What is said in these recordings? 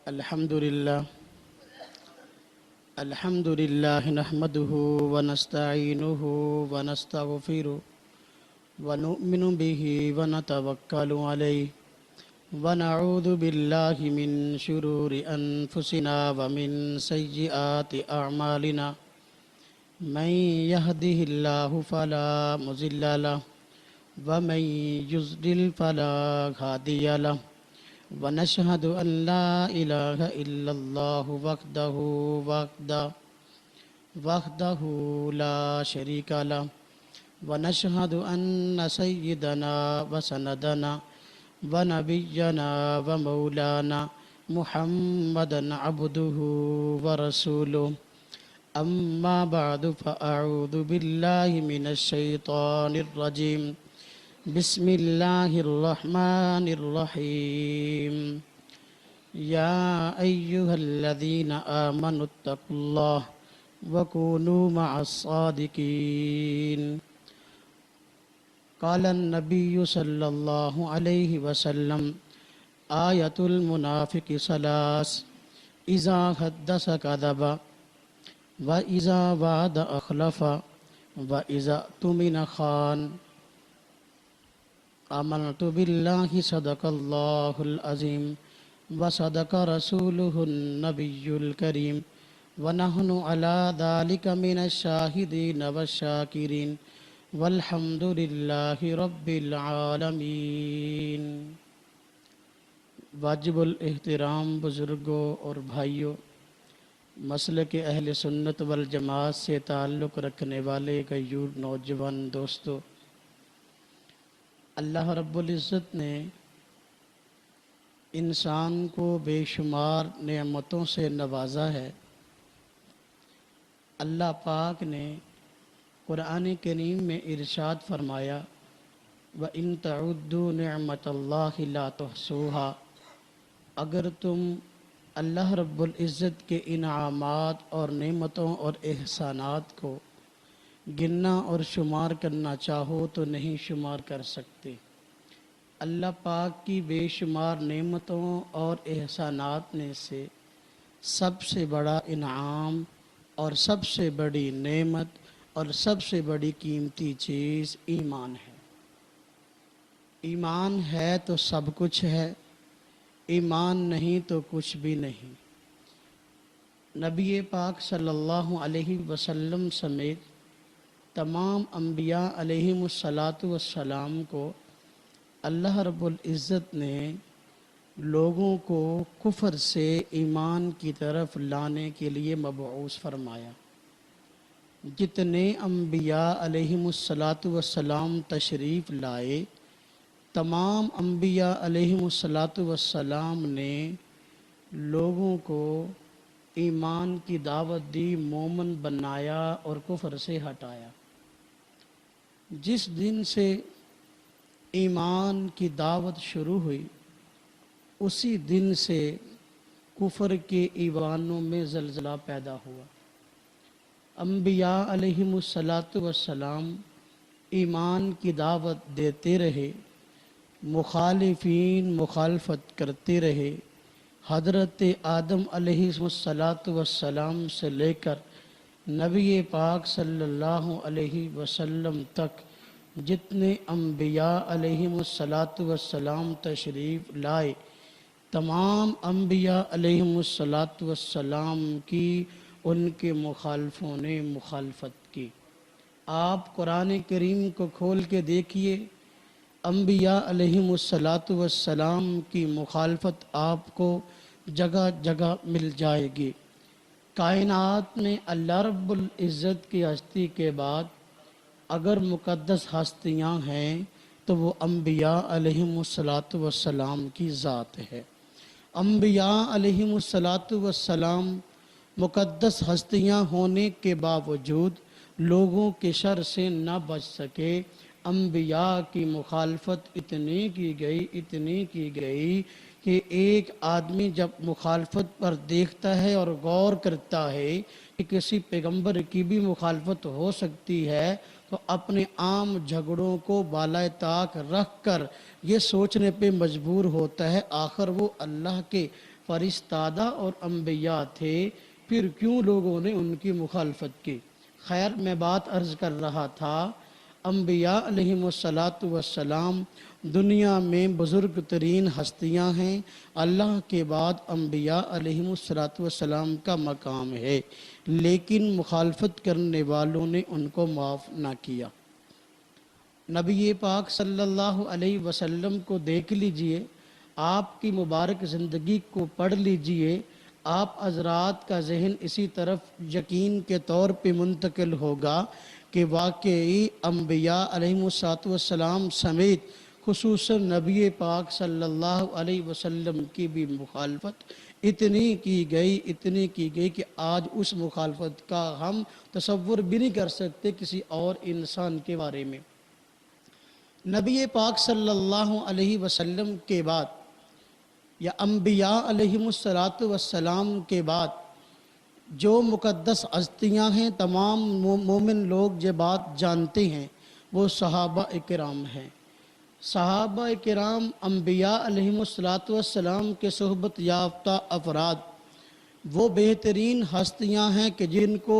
الحمد لله نحمده ونستعينه ونستغفره ونؤمن به ونتوكل عليه ونعوذ بالله من شرور أنفسنا ومن سيئات أعمالنا من يهده الله فلا مضل له ومن يضلل فلا هادي له ونشهد أن لا إله إلا الله وحده لا شريك له ونشهد أن سيدنا وسندنا ونبينا ومولانا محمدا عبده ورسوله أما بعد فأعوذ بالله من الشيطان الرجيم بسم الله الرحمن الرحيم يا أيها الذين آمنوا اتقوا الله وكونوا مع الصادقين قال النبي صلى الله عليه وسلم آية المنافق ثلاث إذا حدث كذب وإذا وعد أخلف وإذا اؤتمن خان آمنت بالله صدق الله العظيم وصدق رسوله النبي الكريم ونحن على ذلك من الشاهدين والشاكرين والحمد لله رب العالمین۔ واجب الاحترام بزرگوں اور بھائیوں، مسلک اہل سنت والجماعت سے تعلق رکھنے والے غیور نوجوان دوستو، اللہ رب العزت نے انسان کو بے شمار نعمتوں سے نوازا ہے۔ اللہ پاک نے قرآن کریم میں ارشاد فرمایا وَإِن تَعُدُّوا نِعْمَةَ اللَّهِ لَا تُحْصُوهَا، اگر تم اللہ رب العزت کے انعامات اور نعمتوں اور احسانات کو گننا اور شمار کرنا چاہو تو نہیں شمار کر سکتے۔ اللہ پاک کی بے شمار نعمتوں اور احسانات میں سے سب سے بڑا انعام اور سب سے بڑی نعمت اور سب سے بڑی قیمتی چیز ایمان ہے۔ ایمان ہے تو سب کچھ ہے، ایمان نہیں تو کچھ بھی نہیں۔ نبی پاک صلی اللہ علیہ وسلم سمیت تمام انبیاء علیہم السلام کو اللہ رب العزت نے لوگوں کو کفر سے ایمان کی طرف لانے کے لیے مبعوث فرمایا۔ جتنے انبیاء علیہم السلام تشریف لائے، تمام انبیاء علیہم السلام نے لوگوں کو ایمان کی دعوت دی، مومن بنایا اور کفر سے ہٹایا۔ جس دن سے ایمان کی دعوت شروع ہوئی، اسی دن سے کفر کے ایوانوں میں زلزلہ پیدا ہوا۔ انبیاء علیہم السلام ایمان کی دعوت دیتے رہے، مخالفین مخالفت کرتے رہے۔ حضرت آدم علیہ السلام سے لے کر نبی پاک صلی اللہ علیہ وسلم تک جتنے انبیاء علیہم السلام تشریف لائے، تمام انبیاء علیہم السلام کی ان کے مخالفوں نے مخالفت کی۔ آپ قرآن کریم کو کھول کے دیکھیے، انبیاء علیہم السلام کی مخالفت آپ کو جگہ جگہ مل جائے گی۔ کائنات میں اللہ رب العزت کی ہستی کے بعد اگر مقدس ہستیاں ہیں تو وہ انبیاء علیہم السلام کی ذات ہے۔ انبیاء علیہم السلام مقدس ہستیاں ہونے کے باوجود لوگوں کے شر سے نہ بچ سکے۔ انبیاء کی مخالفت اتنی کی گئی کہ ایک آدمی جب مخالفت پر دیکھتا ہے اور غور کرتا ہے کہ کسی پیغمبر کی بھی مخالفت ہو سکتی ہے، تو اپنے عام جھگڑوں کو بالائے طاق رکھ کر یہ سوچنے پہ مجبور ہوتا ہے آخر وہ اللہ کے فرستادہ اور انبیاء تھے، پھر کیوں لوگوں نے ان کی مخالفت کی؟ خیر، میں بات عرض کر رہا تھا، انبیاء علیہم السلام دنیا میں بزرگ ترین ہستیاں ہیں، اللہ کے بعد انبیاء علیہم السلام کا مقام ہے، لیکن مخالفت کرنے والوں نے ان کو معاف نہ کیا۔ نبی پاک صلی اللہ علیہ وسلم کو دیکھ لیجئے، آپ کی مبارک زندگی کو پڑھ لیجئے، آپ حضرات کا ذہن اسی طرف یقین کے طور پہ منتقل ہوگا کہ واقعی انبیاء علیہ السلام سمیت خصوصاً نبی پاک صلی اللہ علیہ وسلم کی بھی مخالفت اتنی کی گئی کہ آج اس مخالفت کا ہم تصور بھی نہیں کر سکتے کسی اور انسان کے بارے میں۔ نبی پاک صلی اللہ علیہ وسلم کے بعد یا انبیاء علیہم السلام کے بعد جو مقدس ہستیاں ہیں، تمام مومن لوگ یہ بات جانتے ہیں، وہ صحابہ کرام ہیں۔ صحابہ کرام انبیاء علیہم السلام کے صحبت یافتہ افراد وہ بہترین ہستیاں ہیں کہ جن کو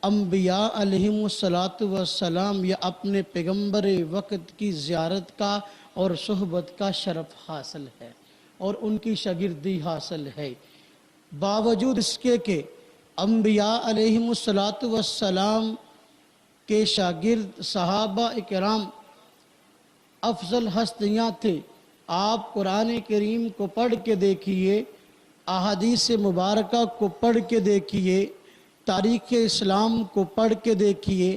انبیاء علیہم السلام یا اپنے پیغمبر وقت کی زیارت کا اور صحبت کا شرف حاصل ہے اور ان کی شاگردی حاصل ہے۔ باوجود اس کے کہ انبیاء علیہم السلام کے شاگرد صحابہ کرام افضل ہستیاں تھے، آپ قرآن کریم کو پڑھ کے دیکھیے، احادیث مبارکہ کو پڑھ کے دیکھیے، تاریخ اسلام کو پڑھ کے دیکھیے،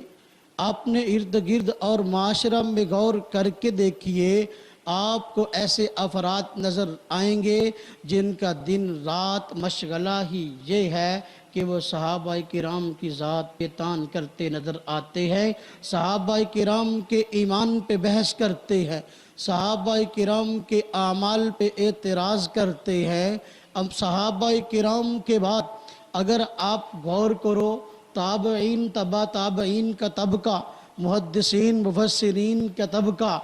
اپنے ارد گرد اور معاشرہ میں غور کر کے دیکھیے، آپ کو ایسے افراد نظر آئیں گے جن کا دن رات مشغلہ ہی یہ ہے کہ وہ صحابہ کرام کی ذات پہ طعن کرتے نظر آتے ہیں، صحابہ کرام کے ایمان پہ بحث کرتے ہیں، صحابہ کرام کے اعمال پہ اعتراض کرتے ہیں۔ اب صحابہ کرام کے بعد اگر آپ غور کرو، تابعین، تبع تابعین کا طبقہ، محدثین مفسرین کا طبقہ،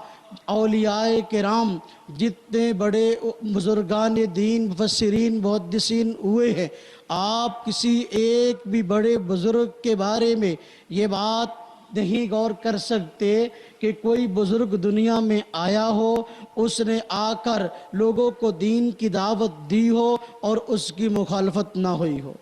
اولیاء کرام جتنے بڑے بزرگان دین مفسرین محدثین ہوئے ہیں، آپ کسی ایک بھی بڑے بزرگ کے بارے میں یہ بات نہیں غور کر سکتے کہ کوئی بزرگ دنیا میں آیا ہو، اس نے آ کر لوگوں کو دین کی دعوت دی ہو اور اس کی مخالفت نہ ہوئی ہو۔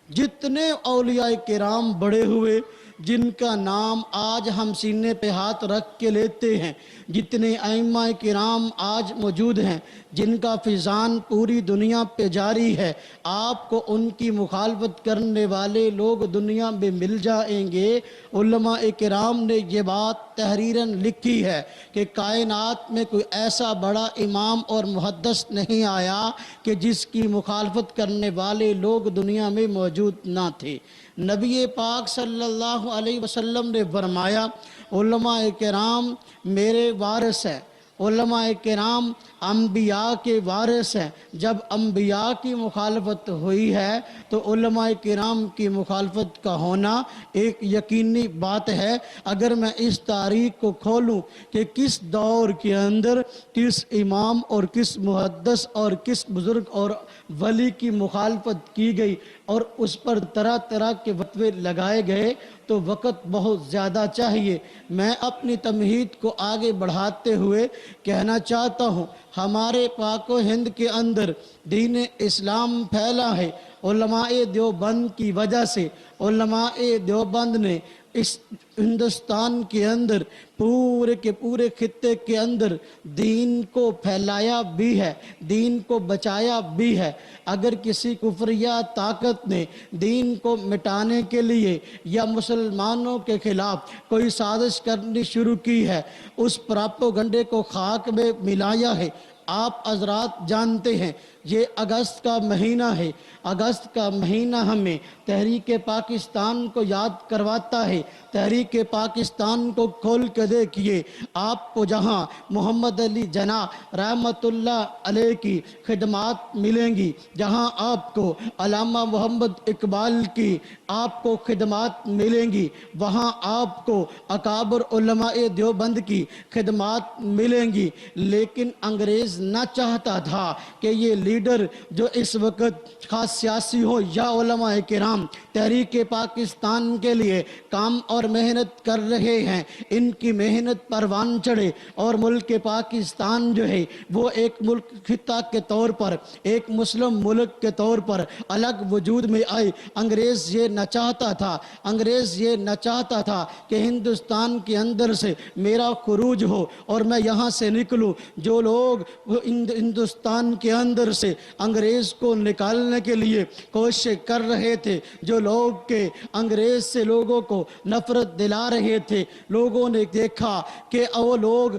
جتنے اولیاء کرام بڑے ہوئے جن کا نام آج ہم سینے پہ ہاتھ رکھ کے لیتے ہیں، جتنے ائمہ کرام آج موجود ہیں جن کا فیضان پوری دنیا پہ جاری ہے، آپ کو ان کی مخالفت کرنے والے لوگ دنیا میں مل جائیں گے۔ علماء کرام نے یہ بات تحریراً لکھی ہے کہ کائنات میں کوئی ایسا بڑا امام اور محدث نہیں آیا کہ جس کی مخالفت کرنے والے لوگ دنیا میں موجود نہ تھے۔ نبی پاک صلی اللہ علیہ وسلم نے فرمایا، علماء کرام میرے وارث ہیں، علماء کرام انبیاء کے وارث ہیں۔ جب انبیاء کی مخالفت ہوئی ہے تو علماء کرام کی مخالفت کا ہونا ایک یقینی بات ہے۔ اگر میں اس تاریخ کو کھولوں کہ کس دور کے اندر کس امام اور کس محدث اور کس بزرگ اور ولی کی مخالفت کی گئی اور اس پر طرح طرح کے فتوے لگائے گئے تو وقت بہت زیادہ چاہیے۔ میں اپنی تمہید کو آگے بڑھاتے ہوئے کہنا چاہتا ہوں، ہمارے پاک و ہند کے اندر دین اسلام پھیلا ہے علماء دیوبند کی وجہ سے۔ علماء دیوبند نے اس ہندوستان کے اندر پورے کے پورے خطے کے اندر دین کو پھیلایا بھی ہے، دین کو بچایا بھی ہے۔ اگر کسی کفریہ طاقت نے دین کو مٹانے کے لیے یا مسلمانوں کے خلاف کوئی سازش کرنی شروع کی ہے، اس پراپوگنڈے کو خاک میں ملایا ہے۔ آپ حضرات جانتے ہیں یہ اگست کا مہینہ ہے، اگست کا مہینہ ہمیں تحریک پاکستان کو یاد کرواتا ہے۔ تحریک پاکستان کو کھول کے دیکھیے، آپ کو جہاں محمد علی جناح رحمت اللہ علیہ کی خدمات ملیں گی، جہاں آپ کو علامہ محمد اقبال کی آپ کو خدمات ملیں گی، وہاں آپ کو اکابر علماء دیوبند کی خدمات ملیں گی۔ لیکن انگریز نہ چاہتا تھا کہ یہ لیڈر جو اس وقت خاص سیاسی ہو یا علماء کرام تحریک پاکستان کے لیے کام اور محنت کر رہے ہیں، ان کی محنت پروان چڑھے اور ملک پاکستان جو ہے وہ ایک ملک خطہ کے طور پر، ایک مسلم ملک کے طور پر الگ وجود میں آئے۔ انگریز یہ نہ چاہتا تھا، انگریز یہ نہ چاہتا تھا کہ ہندوستان کے اندر سے میرا خروج ہو اور میں یہاں سے نکلوں۔ جو لوگ ہندوستان کے اندر سے انگریز کو نکالنے کے لیے کوشش کر رہے تھے، جو لوگ کہ انگریز سے لوگوں کو نفرت دلا رہے تھے، لوگوں نے دیکھا کہ وہ لوگ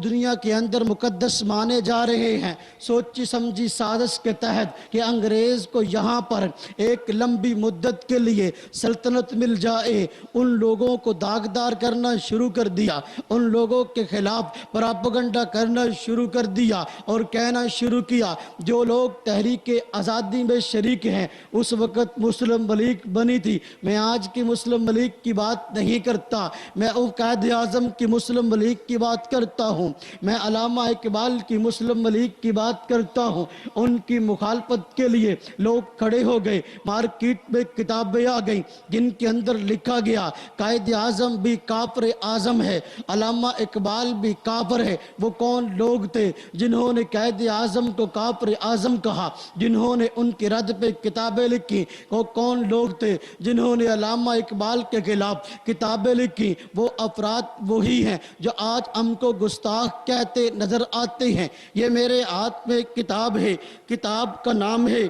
دنیا کے اندر مقدس مانے جا رہے ہیں۔ سوچی سمجھی سازش کے تحت کہ انگریز کو یہاں پر ایک لمبی مدت کے لیے سلطنت مل جائے، ان لوگوں کو داغدار کرنا شروع کر دیا، ان لوگوں کے خلاف پراپگنڈا کرنا شروع کر دیا اور کہنا شروع کیا جو لوگ تحریک آزادی میں شریک ہیں۔ اس وقت مسلم لیگ بنی تھی، میں آج کی مسلم لیگ کی بات نہیں کرتا، میں قائد اعظم کی مسلم لیگ کی بات کرتا ہوں، میں علامہ اقبال کی مسلم لیگ کی بات کرتا ہوں۔ ان کی مخالفت کے لیے لوگ کھڑے ہو گئے، مارکیٹ میں کتابیں آ گئیں جن کے اندر لکھا گیا قائد اعظم بھی کافر اعظم ہے، علامہ اقبال بھی کافر ہے۔ وہ کون لوگ تھے جنہوں نے قائد اعظم کو کافر اعظم کہا، جنہوں نے ان کی رد پہ کتابیں لکھی؟ وہ کون لوگ تھے جنہوں نے علامہ اقبال کے خلاف کتابیں لکھی؟ وہ افراد وہی ہیں جو آج ہم کو گستاخ کہتے نظر آتے ہیں۔ یہ میرے ہاتھ میں کتاب ہے، کتاب کا نام ہے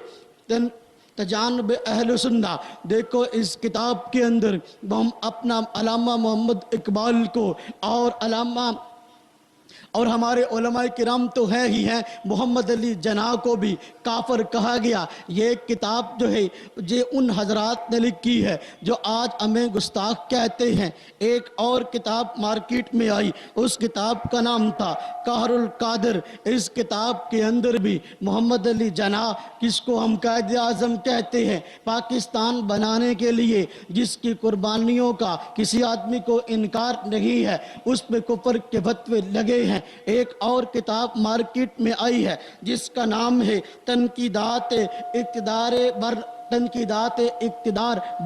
تجانب اہل سنہ۔ دیکھو اس کتاب کے اندر ہم اپنا علامہ محمد اقبال کو اور ہمارے علماء کرام تو ہیں ہی ہیں، محمد علی جناح کو بھی کافر کہا گیا۔ یہ کتاب جو ہے یہ ان حضرات نے لکھی ہے جو آج ہمیں گستاخ کہتے ہیں۔ ایک اور کتاب مارکیٹ میں آئی، اس کتاب کا نام تھا قہر القادر۔ اس کتاب کے اندر بھی محمد علی جناح، جس کو ہم قائد اعظم کہتے ہیں، پاکستان بنانے کے لیے جس کی قربانیوں کا کسی آدمی کو انکار نہیں ہے، اس پہ کفر کے فتوے لگے ہیں۔ ایک اور کتاب مارکیٹ میں آئی ہے جس کا نام ہے تنقیدات اقتدار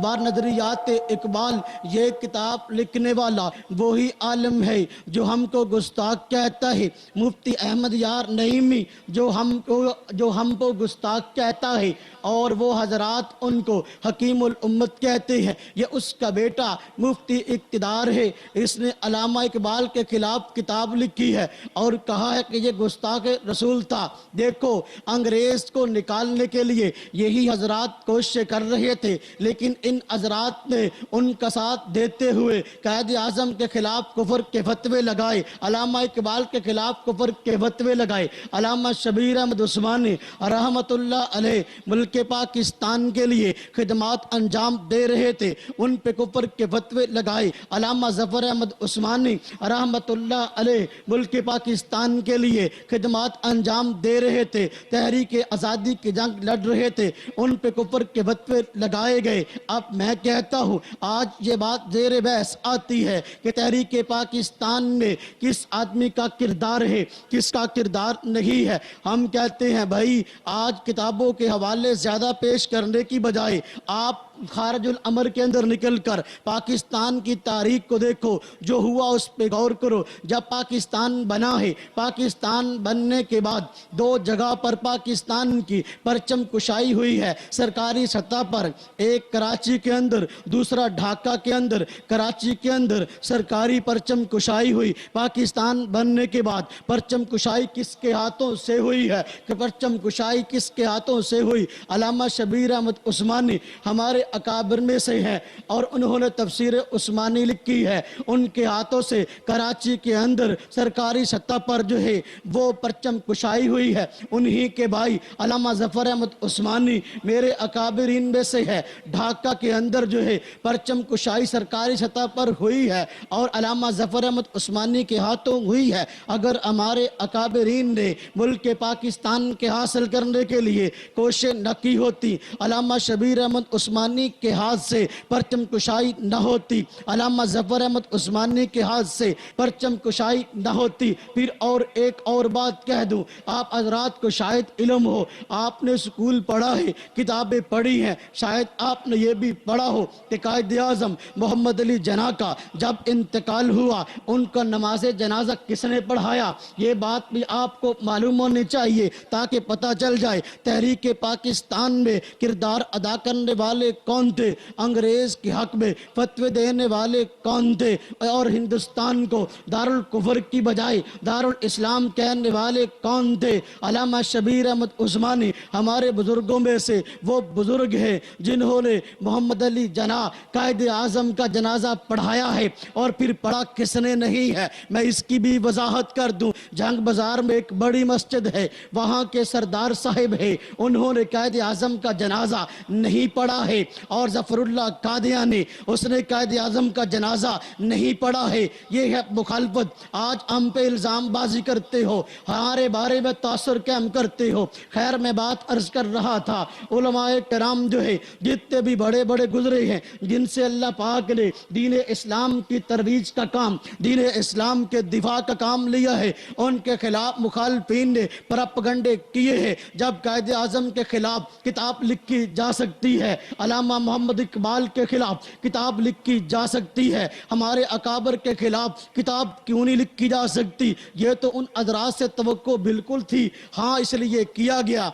بار نظریات اقبال۔ یہ کتاب لکھنے والا وہی عالم ہے جو ہم کو گستاخ کہتا ہے، مفتی احمد یار نعیمی جو ہم کو گستاخ کہتا ہے، اور وہ حضرات ان کو حکیم الامت کہتے ہیں۔ یہ اس کا بیٹا مفتی اقتدار ہے، اس نے علامہ اقبال کے خلاف کتاب لکھی ہے اور کہا ہے کہ یہ گستاخ رسول تھا۔ دیکھو انگریز کو نکالنے کے لیے یہی حضرات کوشش کر رہے تھے، لیکن ان حضرات نے ان کا ساتھ دیتے ہوئے قائد اعظم کے خلاف کفر کے فتوے لگائے، علامہ اقبال کے خلاف کفر کے فتوے لگائے۔ علامہ شبیر احمد عثمانی رحمت اللہ علیہ ملک پاکستان کے لیے خدمات انجام دے رہے تھے، ان پہ کفر کے فتوے لگائے۔ علامہ ظفر احمد عثمانی رحمت اللہ علیہ ملک پاکستان کے لیے خدمات انجام دے رہے تھے، تحریک آزادی کی جنگ لڑ رہے تھے، ان پہ کفر کے فتوے لگائے گئے۔ اب میں کہتا ہوں آج یہ بات زیر بحث آتی ہے کہ تحریک پاکستان میں کس آدمی کا کردار ہے، کس کا کردار نہیں ہے۔ ہم کہتے ہیں بھائی آج کتابوں کے حوالے زیادہ پیش کرنے کی بجائے آپ خارج الامر کے اندر نکل کر پاکستان کی تاریخ کو دیکھو، جو ہوا اس پہ غور کرو۔ جب پاکستان بنا ہے، پاکستان بننے کے بعد دو جگہ پر پاکستان کی پرچم کشائی ہوئی ہے سرکاری سطح پر، ایک کراچی کے اندر، دوسرا ڈھاکہ کے اندر۔ کراچی کے اندر سرکاری پرچم کشائی ہوئی، پاکستان بننے کے بعد پرچم کشائی کس کے ہاتھوں سے ہوئی ہے؟ کہ پرچم کشائی کس کے ہاتھوں سے ہوئی؟ علامہ شبیر احمد عثمانی ہمارے اکابر میں سے ہیں اور انہوں نے تفسیر عثمانی لکھی ہے، ان کے ہاتھوں سے کراچی کے اندر سرکاری سطح پر جو ہے وہ پرچم کشائی ہوئی ہے۔ انہی کے بھائی علامہ ظفر احمد عثمانی میرے اکابرین میں سے ہے، ڈھاکہ کے اندر جو ہے پرچم کشائی سرکاری سطح پر ہوئی ہے اور علامہ ظفر احمد عثمانی کے ہاتھوں ہوئی ہے۔ اگر ہمارے اکابرین نے ملک پاکستان کے حاصل کرنے کے لیے کوشش نہ کی ہوتی، علامہ شبیر احمد عثمانی عثمانی کے ہاتھ سے پرچم کشائی نہ ہوتی، علامہ ظفر احمد عثمانی کے ہاتھ سے پرچم کشائی نہ ہوتی۔ پھر اور ایک اور بات کہہ دوں، آپ حضرات کو شاید علم ہو، آپ نے سکول پڑھا ہے، کتابیں پڑھی ہیں، شاید آپ نے یہ بھی پڑھا ہو کہ قائد اعظم محمد علی جناح کا جب انتقال ہوا، ان کا نماز جنازہ کس نے پڑھایا؟ یہ بات بھی آپ کو معلوم ہونی چاہیے تاکہ پتہ چل جائے تحریک پاکستان میں کردار ادا کرنے والے کون تھے، انگریز کے حق میں فتوے دینے والے کون تھے، اور ہندوستان کو دارالکفر کی بجائے دارالاسلام کہنے والے کون تھے۔ علامہ شبیر احمد عثمانی ہمارے بزرگوں میں سے وہ بزرگ ہیں جنہوں نے محمد علی جناح قائد اعظم کا جنازہ پڑھایا ہے، اور پھر پڑھا کس نے نہیں ہے میں اس کی بھی وضاحت کر دوں۔ جنگ بازار میں ایک بڑی مسجد ہے، وہاں کے سردار صاحب ہے، انہوں نے قائد اعظم کا جنازہ نہیں پڑھا ہے، اور ظفر اللہ قادیانی اس نے قائد اعظم کا جنازہ نہیں پڑھا ہے۔ یہ ہے مخالفت۔ آج ہم پہ الزام بازی کرتے ہو، ہمارے بارے میں تاثر قائم کرتے ہو۔ خیر میں بات عرض کر رہا تھا، علماء کرام جو ہے جتنے بھی بڑے بڑے گزرے ہیں جن سے اللہ پاک نے دین اسلام کی ترویج کا کام، دین اسلام کے دفاع کا کام لیا ہے، ان کے خلاف مخالفین نے پروپیگنڈے کیے ہیں۔ جب قائد اعظم کے خلاف کتاب لکھی جا سکتی ہے، علامہ محمد اقبال کے خلاف کتاب لکھی جا سکتی ہے، ہمارے اکابر کے خلاف کتاب کیوں نہیں لکھی جا سکتی؟ یہ تو ان حضرات سے توقع بالکل تھی، ہاں اس لیے کیا گیا۔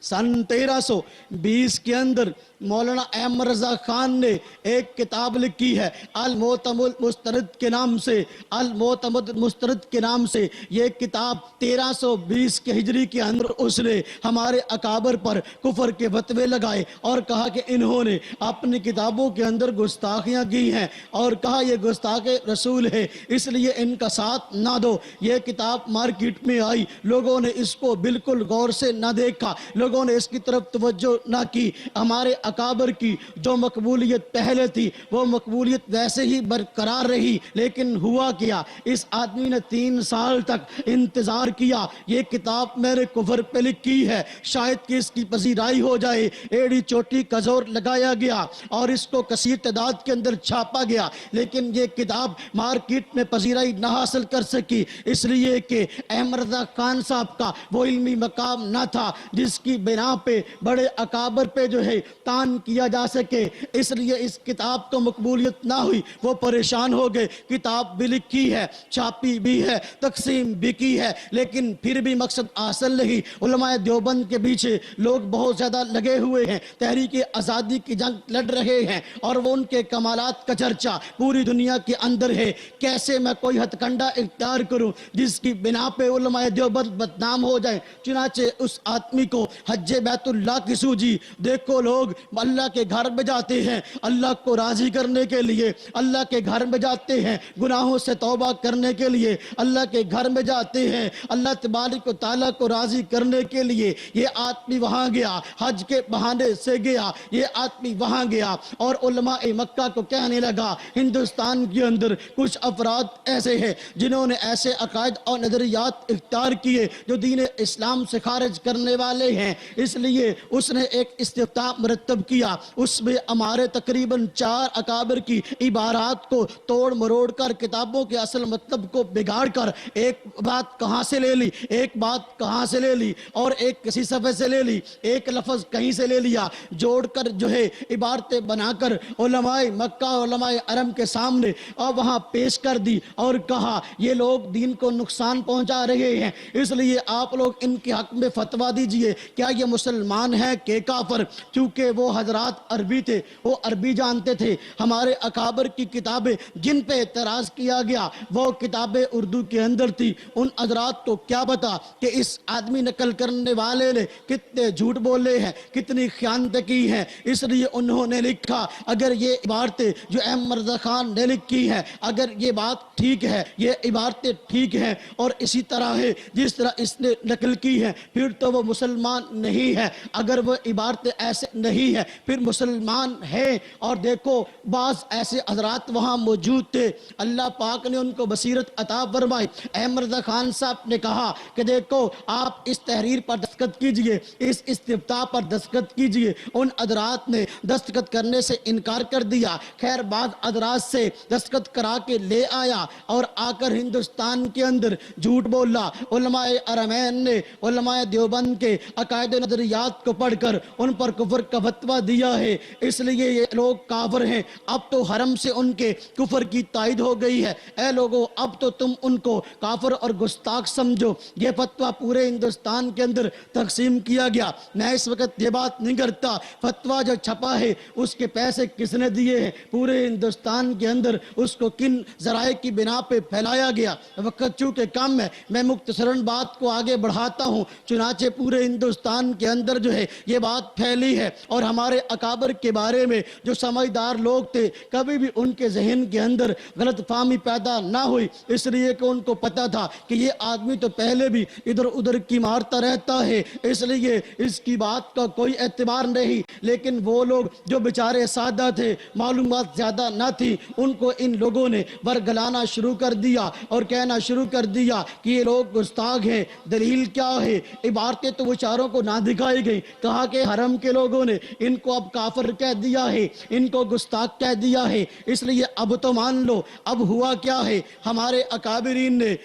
سن 1320 کے اندر مولانا احمد رضا خان نے ایک کتاب لکھی ہے المعتمد مسترد کے نام سے، المعتمد مسترد کے نام سے۔ یہ کتاب 1320 کے ہجری کے اندر اس نے ہمارے اکابر پر کفر کے فتوے لگائے اور کہا کہ انہوں نے اپنی کتابوں کے اندر گستاخیاں کی ہیں، اور کہا یہ گستاخ رسول ہے، اس لیے ان کا ساتھ نہ دو۔ یہ کتاب مارکیٹ میں آئی، لوگوں نے اس کو بالکل غور سے نہ دیکھا، لوگوں نے اس کی طرف توجہ نہ کی۔ ہمارے اکابر کی جو مقبولیت پہلے تھی وہ مقبولیت ویسے ہی برقرار رہی، لیکن ہوا کیا، اس آدمی نے 3 سال تک انتظار کیا۔ یہ کتاب میں نے کفر پہ لکھی ہے، شاید کہ اس کی پذیرائی ہو جائے، ایڑی چوٹی کا زور لگایا گیا اور اس کو کثیر تعداد کے اندر چھاپا گیا، لیکن یہ کتاب مارکیٹ میں پذیرائی نہ حاصل کر سکی، اس لیے کہ احمد رضا خان صاحب کا وہ علمی مقام نہ تھا جس کی بنا پہ بڑے اکابر پہ جو ہے تان کیا جا سکے، اس لیے اس کتاب کو مقبولیت نہ ہوئی، وہ پریشان ہو گئے۔ کتاب بھی لکھی ہے، چھاپی بھی ہے، تقسیم بھی کی ہے، لیکن پھر بھی مقصد حاصل نہیں۔ علماء دیوبند کے پیچھے لوگ بہت زیادہ لگے ہوئے ہیں، تحریک آزادی کی جنگ لڑ رہے ہیں، اور وہ ان کے کمالات کا چرچا پوری دنیا کے اندر ہے۔ کیسے میں کوئی ہتھ کنڈا اختیار کروں جس کی بنا پہ علماء دیوبند بدنام ہو جائیں؟ چنانچہ اس آدمی کو حج بیت اللہ کی سوجی۔ دیکھو لوگ اللہ کے گھر میں جاتے ہیں اللہ کو راضی کرنے کے لیے، اللہ کے گھر میں جاتے ہیں گناہوں سے توبہ کرنے کے لیے، اللہ کے گھر میں جاتے ہیں اللہ تبارک و تعالیٰ کو راضی کرنے کے لیے۔ یہ آدمی وہاں گیا، حج کے بہانے سے گیا، یہ آدمی وہاں گیا اور علماء مکہ کو کہنے لگا ہندوستان کے اندر کچھ افراد ایسے ہیں جنہوں نے ایسے عقائد اور نظریات اختیار کیے جو دین اسلام سے خارج کرنے والے ہیں، اس لیے اس نے ایک استفتاء مرتب کیا۔ اس میں ہمارے تقریباً 4 اکابر کی عبارات کو توڑ مروڑ کر کتابوں کے اصل مطلب کو بگاڑ کر ایک بات کہاں سے لے لی، ایک بات کہاں سے لے لی، اور ایک کسی صفحے سے لے لی، ایک لفظ کہیں سے لے لیا، جوڑ کر جو ہے عبارتیں بنا کر علماء مکہ علماء حرم کے سامنے اور وہاں پیش کر دی اور کہا یہ لوگ دین کو نقصان پہنچا رہے ہیں، اس لیے آپ لوگ ان کے حق میں فتویٰ دیجئے، کیا یہ مسلمان ہیں کہ کافر؟ چونکہ وہ حضرات عربی تھے، وہ عربی جانتے تھے۔ ہمارے اکابر کی کتابیں جن پہ اعتراض کیا گیا وہ کتابیں اردو کے اندر تھی، ان حضرات کو کیا پتا کہ اس آدمی نقل کرنے والے نے کتنے جھوٹ بولے ہیں، کتنی خیانت کی ہیں، اس لیے انہوں نے لکھا اگر یہ عبارتیں جو احمد رضا خان نے لکھی ہیں اگر یہ بات ٹھیک ہے، یہ عبارتیں ٹھیک ہیں اور اسی طرح ہے جس طرح اس نے نقل کی ہے، پھر تو وہ مسلمان نہیں ہے۔ اگر وہ عبارتیں ایسے نہیں ہیں پھر مسلمان ہیں۔ اور دیکھو بعض ایسے حضرات وہاں موجود تھے، اللہ پاک نے ان کو بصیرت عطا فرمائی۔ احمد رضا خان صاحب نے کہا کہ دیکھو آپ اس تحریر پر دستخط کیجئے، اس استفتاء پر دستخط کیجئے۔ ان حضرات نے دستخط کرنے سے انکار کر دیا۔ خیر بعض حضرات سے دستخط کرا کے لے آیا اور آ کر ہندوستان کے اندر جھوٹ بولا۔ علماء حرمین نے علماء دیوبند کے عقائد و نظریات کو پڑھ کر ان پر کفر کا فتویٰ دیا ہے، اس لیے یہ لوگ کافر ہیں۔ اب تو حرم سے ان کے کفر کی تائید ہو گئی ہے۔ اے لوگو اب تو تم ان کو کافر اور گستاخ سمجھو۔ یہ فتویٰ پورے ہندوستان کے اندر تقسیم کیا گیا۔ میں اس وقت یہ بات نہیں کرتا فتویٰ جو چھپا ہے اس کے پیسے کس نے دیے ہیں، پورے ہندوستان کے اندر اس کو کن ذرائع کی بنا پہ پھیلایا گیا۔ وقت چونکہ کم ہے میں مختصراً بات کو آگے بڑھاتا ہوں۔ چنانچہ پورے ہندوستان کے اندر جو ہے یہ بات پھیلی ہے، اور ہمارے اکابر کے بارے میں جو سمجھدار لوگ تھے کبھی بھی ان کے ذہن کے اندر غلط فہمی پیدا نہ ہوئی، اس لیے کہ ان کو پتا تھا کہ یہ آدمی تو پہلے بھی ادھر ادھر کی مارتا رہتا ہے، اس لیے اس کی بات کا کوئی اعتبار نہیں۔ لیکن وہ لوگ جو بیچارے سادہ تھے، معلومات زیادہ نہ تھی، ان کو ان لوگوں نے ورگلانا شروع کر دیا اور کہنا شروع کر دیا کہ یہ لوگ گستاخ ہیں۔ دلیل کیا ہے؟ عبارتیں تو بیچاروں کو نہ دکھائی گئی، کہا کہ حرم کے لوگوں نے ان کو اب کافر کہہ دیا ہے، ان کو گستاخ کہہ دیا ہے، اس لیے اب تو مان لو۔ اب ہوا کیا ہے، ہمارے اکابرین نے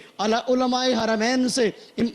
علماء حرمین سے،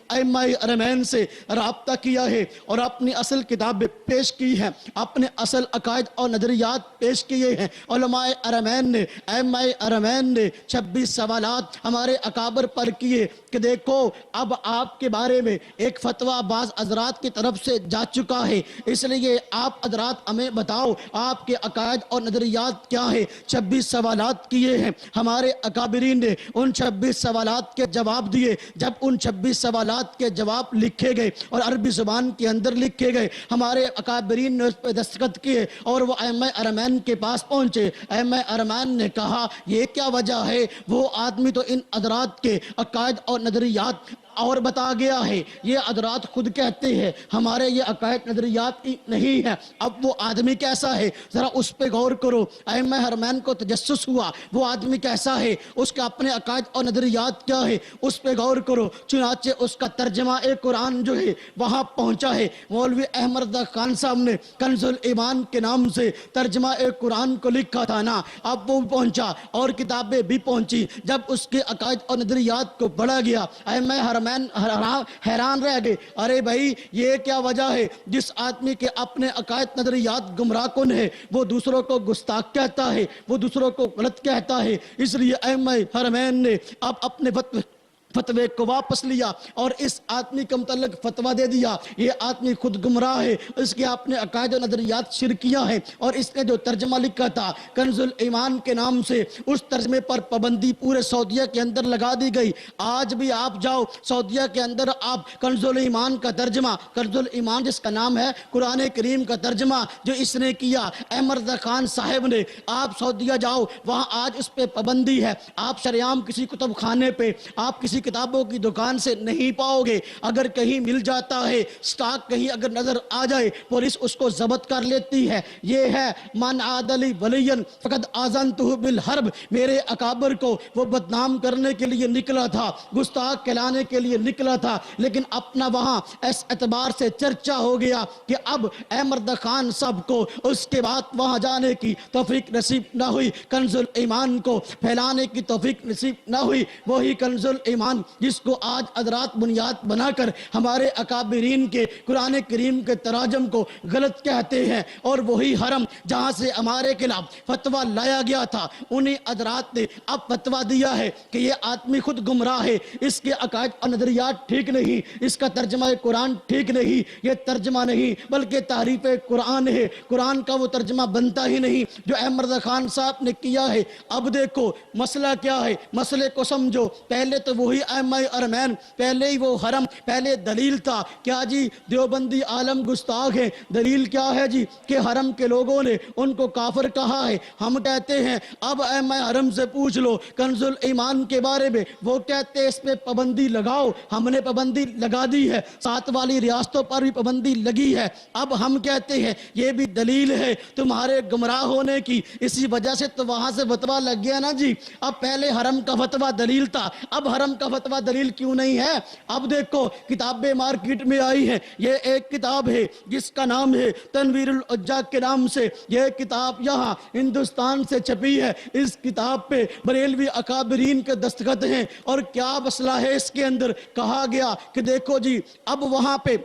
ائمہ حرمین سے رابطہ کیا ہے اور اپنی اصل کتابیں پیش کی ہیں، اپنے اصل عقائد اور نظریات پیش کیے ہیں۔ علماء حرمین نے، ائمہ حرمین نے 26 سوالات ہمارے اکابر پر کیے کہ دیکھو اب آپ کے بارے میں ایک فتویٰ بعض حضرات کی طرف سے جا چکا ہے، اس لیے آپ حضرات ہمیں بتاؤ آپ کے عقائد اور نظریات کیا ہے۔ 26 سوالات کیے ہیں ہمارے اکابرین نے، ان 26 سوالات کے جواب دیے۔ جب ان 26 سوالات کے جواب لکھے گئے اور عربی زبان کے اندر لکھے گئے، ہمارے اکابرین نے اس پہ دستخط کیے اور وہ ائمہ حرمین کے پاس پہنچے۔ ائمہ حرمین نے کہا یہ کیا وجہ ہے؟ وہ آدمی تو ان حضرات کے عقائد اور نظریات اور بتا گیا ہے، یہ حضرات خود کہتے ہیں ہمارے یہ عقائد نظریات نہیں ہیں، اب وہ آدمی کیسا ہے ذرا اس پہ غور کرو۔ ائمہ حرمین کو تجسس ہوا وہ آدمی کیسا ہے، اس کے اپنے عقائد اور نظریات کیا ہے، اس پہ غور کرو۔ چنانچہ اس کا ترجمہ قرآن جو ہے وہاں پہنچا ہے۔ مولوی احمد رضا خان صاحب نے کنز الایمان کے نام سے ترجمہ قرآن کو لکھا تھا نا، اب وہ پہنچا اور کتابیں بھی پہنچی۔ جب اس کے عقائد اور نظریات کو پڑھا گیا ائمہ حرمین حیران رہ گئے، ارے بھائی یہ کیا وجہ ہے، جس آدمی کے اپنے عقائد نظریات گمراہ کن ہے وہ دوسروں کو گستاخ کہتا ہے، وہ دوسروں کو غلط کہتا ہے۔ اس لیے ائمہ حرمین نے اب اپنے فتوے کو واپس لیا اور اس آدمی کے متعلق فتویٰ دے دیا یہ آدمی خود گمراہ ہے، اس کے اپنے عقائد و نظریات شرکیہ ہیں، اور اس نے جو ترجمہ لکھا تھا کنز الایمان کے نام سے اس ترجمے پر پابندی پورے سعودیہ کے اندر لگا دی گئی۔ آج بھی آپ جاؤ سعودیہ کے اندر، آپ کنز الایمان کا ترجمہ، کنز الایمان جس کا نام ہے قرآن کریم کا ترجمہ جو اس نے کیا احمد رضا خان صاحب نے، آپ سعودیہ جاؤ وہاں آج اس پہ پابندی ہے۔ آپ شریعام کسی کتب خانے پہ، آپ کسی کتابوں کی دکان سے نہیں پاؤ گے، اگر کہیں مل جاتا ہے سٹاک کہیں اگر نظر آ جائے پولیس اس کو ضبط کر لیتی ہے۔ یہ ہے من عاد لی ولی فقد آذنتہ بالحرب، میرے اکابر کو وہ بدنام کرنے کے لیے نکلا تھا، گستاخ کہلانے کے لیے نکلا تھا، لیکن اپنا وہاں اس اعتبار سے چرچا ہو گیا کہ اب احمد خان صاحب کو اس کے بعد وہاں جانے کی توفیق نصیب نہ ہوئی، کنز الایمان کو پھیلانے کی توفیق نصیب نہ ہوئی۔ وہی کنز الایمان جس کو آج حضرات بنیاد بنا کر ہمارے اکابرین کے قرآن کریم کے تراجم کو غلط کہتے ہیں، اور وہی حرم جہاں سے ہمارے خلاف فتویٰ لایا گیا تھا انہی حضرات نے اب فتویٰ دیا ہے کہ یہ آدمی خود گمراہ ہے، اس کے عقائد اور نظریات ٹھیک نہیں، اس کا ترجمہ قرآن ٹھیک نہیں، یہ ترجمہ نہیں بلکہ تحریف قرآن ہے، قرآن کا وہ ترجمہ بنتا ہی نہیں جو احمد رضا خان صاحب نے کیا ہے۔ اب دیکھو مسئلہ کیا ہے، مسئلے کو سمجھو۔ پہلے تو وہی وہی ائمہ ارمین، پہلے ہی وہ حرم، پہلے دلیل تھا کیا جی؟ دیوبندی عالم گستاخ ہے، دلیل کیا ہے جی؟ کہ حرم کے لوگوں نے ان کو کافر کہا ہے۔ ہم کہتے ہیں اب ائمہ حرم سے پوچھ لو کنز الایمان کے بارے میں، وہ کہتے ہیں اس پہ پابندی لگاؤ، ہم نے پابندی لگا دی ہے، 7 والی ریاستوں پر بھی پابندی لگی ہے۔ اب ہم کہتے ہیں یہ بھی دلیل ہے تمہارے گمراہ ہونے کی، اسی وجہ سے تو وہاں سے فتویٰ لگ گیا نا جی۔ اب پہلے حرم کا فتویٰ دلیل تھا، اب حرم کا فتویٰ دلیل کیوں نہیں ہے؟ اب دیکھو کتابیں مارکیٹ میں آئی ہیں، یہ ایک کتاب ہے جس کا نام ہے تنویر الحجہ کے نام سے، یہ کتاب یہاں ہندوستان سے چھپی ہے۔ اس کتاب پہ بریلوی اکابرین کے دستخط ہیں، اور کیا مسئلہ ہے اس کے اندر؟ کہا گیا کہ دیکھو جی اب وہاں پہ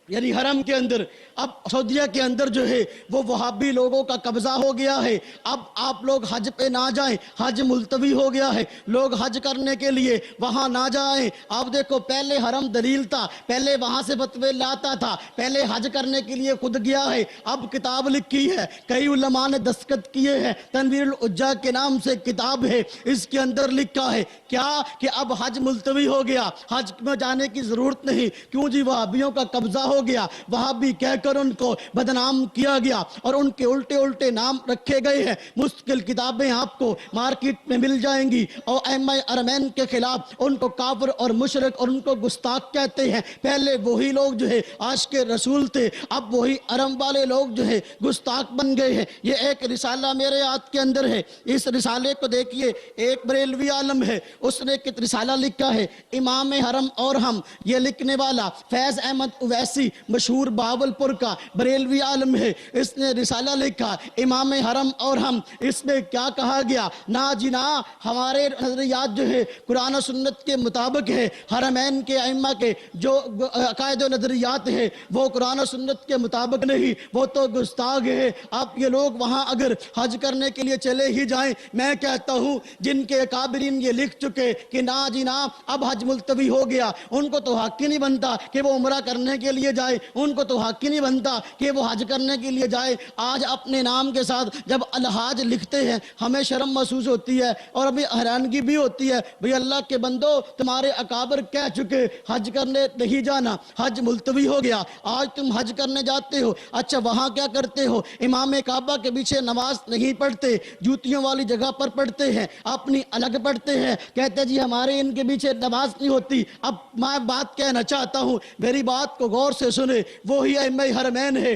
یعنی حرم کے اندر، اب سعودیہ کے اندر جو ہے وہ وہابی لوگوں کا قبضہ ہو گیا ہے، اب آپ لوگ حج پہ نہ جائیں، حج ملتوی ہو گیا ہے، لوگ حج کرنے کے لیے وہاں نہ جائیں۔ آپ دیکھو پہلے حرم دلیل تھا، پہلے وہاں سے فتوے لاتا تھا، پہلے حج کرنے کے لیے خود گیا ہے، اب کتاب لکھی ہے، کئی علماء نے دستخط کیے ہیں، تنویر الحجہ کے نام سے کتاب ہے، اس کے اندر لکھا ہے کیا کہ اب حج ملتوی ہو گیا، حج میں جانے کی ضرورت نہیں، کیوں جی؟ وہابیوں کا قبضہ ہو گیا، وہابی کہہ کر ان کو بدنام کیا گیا اور ان کے الٹے نام رکھے گئے ہیں۔ مستقل کتابیں آپ کو مارکیٹ میں مل جائیں گی، اور ائمہ ارمین کے خلاف ان کو کافر اور مشرک اور ان کو گستاخ کہتے ہیں۔ پہلے وہی لوگ جو ہے عاشق رسول تھے، اب وہی حرم والے لوگ جو ہے گستاخ بن گئے ہیں۔ یہ ایک رسالہ میرے ہاتھ کے اندر ہے، اس رسالے کو دیکھیے، ایک بریلوی عالم ہے، اس نے ایک رسالہ لکھا ہے امام حرم اور ہم، یہ لکھنے والا فیض احمد اویسی مشہور بہاولپور کا بریلوی عالم ہے، اس نے رسالہ لکھا امام حرم اور ہم۔ اس میں کیا کہا گیا؟ نا جنا ہمارے نظریات جو ہے قرآن و سنت کے مطابق ہے، حرمین کے ائمہ کے جو عقائد و نظریات ہے وہ قرآن و سنت کے مطابق نہیں، وہ تو گستاخ ہے۔ اب یہ لوگ وہاں اگر حج کرنے کے لیے چلے ہی جائیں، میں کہتا ہوں جن کے اکابرین یہ لکھ چکے کہ نا جنا اب حج ملتوی ہو گیا، ان کو تو حق ہی نہیں بنتا کہ وہ عمرہ کرنے کے لیے جائے، ان کو تو حق ہی نہیں بنتا کہ وہ حج کرنے کے لیے جائے۔ آج اپنے نام کے ساتھ جب الحاج لکھتے ہیں ہمیں شرم محسوس ہوتی ہے اور ابھی حیرانگی بھی ہوتی ہے، بھئی اللہ کے بندو تمہارے اکابر کہہ چکے حج کرنے نہیں جانا، حج ملتوی ہو گیا، آج تم حج کرنے جاتے ہو، اچھا وہاں کیا کرتے ہو؟ امام کعبہ کے پیچھے نماز نہیں پڑھتے، جوتیوں والی جگہ پر پڑھتے ہیں، اپنی الگ پڑھتے ہیں، کہتے جی ہمارے ان کے پیچھے نماز نہیں ہوتی۔ اب میں بات کہنا چاہتا ہوں، میری بات کو غور سے سنے، وہی ائمہ حرمین ہے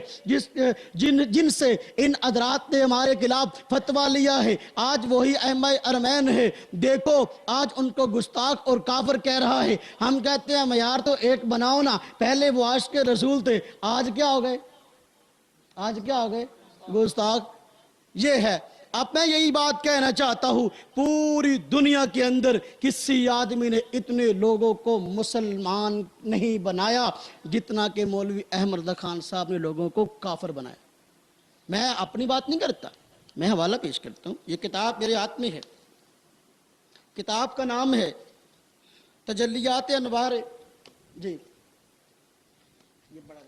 جن سے ان حضرات نے ہمارے خلاف فتویٰ لیا ہے، آج وہی ائمہ حرمین ہے، دیکھو آج ان کو گستاخ اور کافر کہہ رہا ہے۔ ہم کہتے ہیں معیار تو ایک بناؤ نا، پہلے وہ عاشق رسول تھے، آج کیا ہو گئے؟ آج کیا ہو گئے؟ گستاخ۔ یہ ہے، اب میں یہی بات کہنا چاہتا ہوں، پوری دنیا کے اندر کسی آدمی نے اتنے لوگوں کو مسلمان نہیں بنایا جتنا کہ مولوی احمد رضا خان صاحب نے لوگوں کو کافر بنایا۔ میں اپنی بات نہیں کرتا، میں حوالہ پیش کرتا ہوں، یہ کتاب میرے ہاتھ میں ہے، کتاب کا نام ہے تجلیات انوار، جی یہ بڑا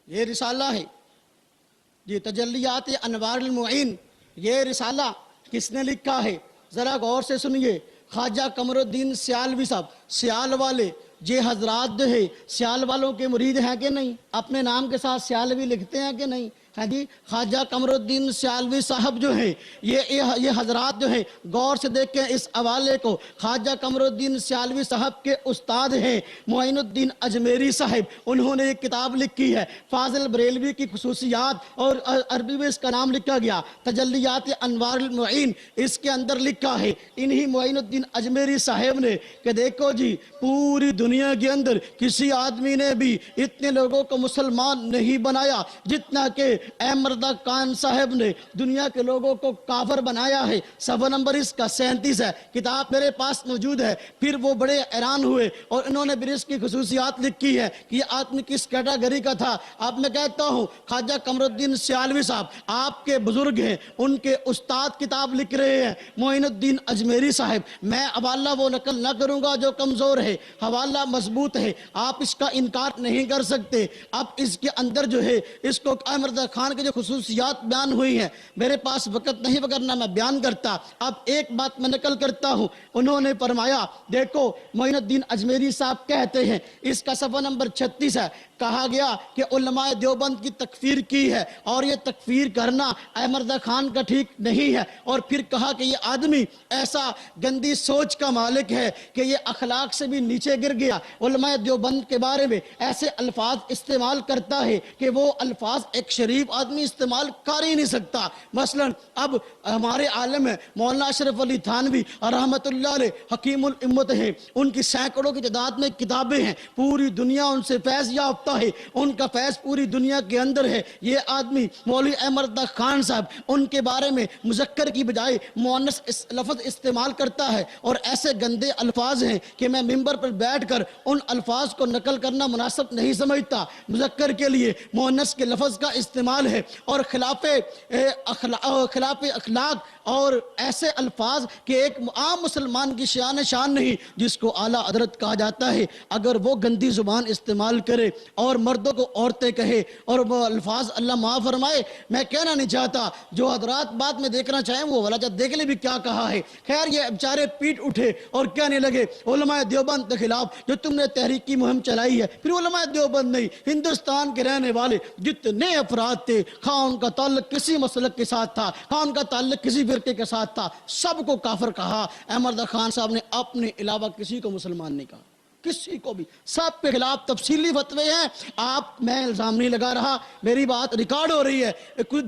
یہ رسالہ ہے جی، تجلیات انوار المعین۔ یہ رسالہ کس نے لکھا ہے ذرا غور سے سنیے، خواجہ قمر الدین سیالوی صاحب۔ سیال والے یہ حضرات جو ہے سیال والوں کے مرید ہیں کہ نہیں؟ اپنے نام کے ساتھ سیالوی لکھتے ہیں کہ نہیں؟ ہاں جی، خواجہ قمر الدین سیالوی صاحب جو ہیں یہ حضرات جو ہیں غور سے دیکھیں اس حوالے کو، خواجہ قمر الدین سیالوی صاحب کے استاد ہیں معین الدین اجمیری صاحب، انہوں نے ایک کتاب لکھی ہے فاضل بریلوی کی خصوصیات، اور عربی میں اس کا نام لکھا گیا تجلیات انوار المعین۔ اس کے اندر لکھا ہے انہی معین الدین اجمیری صاحب نے کہ دیکھو جی پوری دنیا کے اندر کسی آدمی نے بھی اتنے لوگوں کو مسلمان نہیں بنایا جتنا کہ احمد رضا خان صاحب نے دنیا کے لوگوں کو کافر بنایا ہے۔ صفحہ نمبر اس کا 37 ہے، کتاب میرے پاس موجود ہے۔ پھر وہ بڑے حیران ہوئے اور انہوں نے پھر اس کی خصوصیات لکھی ہے کہ یہ آدمی کس کیٹاگری کا تھا۔ اب میں کہتا ہوں خواجہ قمر الدین سیالوی صاحب آپ کے بزرگ ہیں، ان کے استاد کتاب لکھ رہے ہیں معین الدین اجمیری صاحب۔ میں حوالہ وہ نقل نہ کروں گا جو کمزور ہے، حوالہ مضبوط ہے، آپ اس کا انکار نہیں کر سکتے۔ اب اس کے اندر جو ہے اس کو احمد رضا خان کی جو خصوصیات بیان ہوئی ہیں میرے پاس وقت نہیں وگرنہ میں بیان کرتا. اب ایک بات میں نقل کرتا ہوں. انہوں نے فرمایا دیکھو معین الدین اجمیری صاحب کہتے ہیں, اس کا صفحہ نمبر 36 ہے, کہا گیا کہ علماء دیوبند کی تکفیر کی ہے اور یہ تکفیر کرنا احمد رضا خان کا ٹھیک نہیں ہے. اور پھر کہا کہ یہ آدمی ایسا گندی سوچ کا مالک ہے کہ یہ اخلاق سے بھی نیچے گر گیا. علماء دیوبند کے بارے میں ایسے الفاظ استعمال کرتا ہے کہ وہ الفاظ ایک شریف آدمی استعمال کر ہی نہیں سکتا. مثلا اب ہمارے عالم ہے مولانا اشرف علی تھانوی رحمت اللہ علیہ حکیم الامت ہیں, ان کی سینکڑوں کی تعداد میں کتابیں ہیں, پوری دنیا ان سے فیض یافتہ ہے, ان کا فیض پوری دنیا کے اندر ہے. یہ آدمی مولوی احمد رضا خان صاحب ان کے بارے میں مذکر کی بجائے مؤنث لفظ استعمال کرتا ہے اور ایسے گندے الفاظ ہیں کہ میں ممبر پر بیٹھ کر ان الفاظ کو نقل کرنا مناسب نہیں سمجھتا. مذکر کے لیے مؤنث کے لفظ کا استعمال ہے اور خلاف اخلاق اور ایسے الفاظ کہ ایک عام مسلمان کی شان نہیں جس کو اعلیٰ حضرت کہا جاتا ہے, اگر وہ گندی زبان استعمال کرے اور مردوں کو عورتیں کہے اور وہ الفاظ اللہ معاف فرمائے میں کہنا نہیں چاہتا, جو حضرات بات میں دیکھنا چاہیں وہ والا جب دیکھ لے بھی کیا کہا ہے. خیر یہ بیچارے پیٹ اٹھے اور کہنے لگے علماء دیوبند کے خلاف جو تم نے تحریکی مہم چلائی ہے. پھر علماء دیوبند نہیں, ہندوستان کے رہنے والے جتنے افراد تھے, خواہ ان کا تعلق کسی مسلک کے ساتھ تھا, خواہ ان کا تعلق کسی فرقے کے ساتھ تھا, سب کو کافر کہا. احمد رضا خان صاحب نے اپنے علاوہ کسی کو مسلمان نہیں کہا, کسی کو بھی. سب کے خلاف تفصیلی فتوے ہیں. آپ میں الزام نہیں لگا رہا, میری بات ریکارڈ ہو رہی ہے.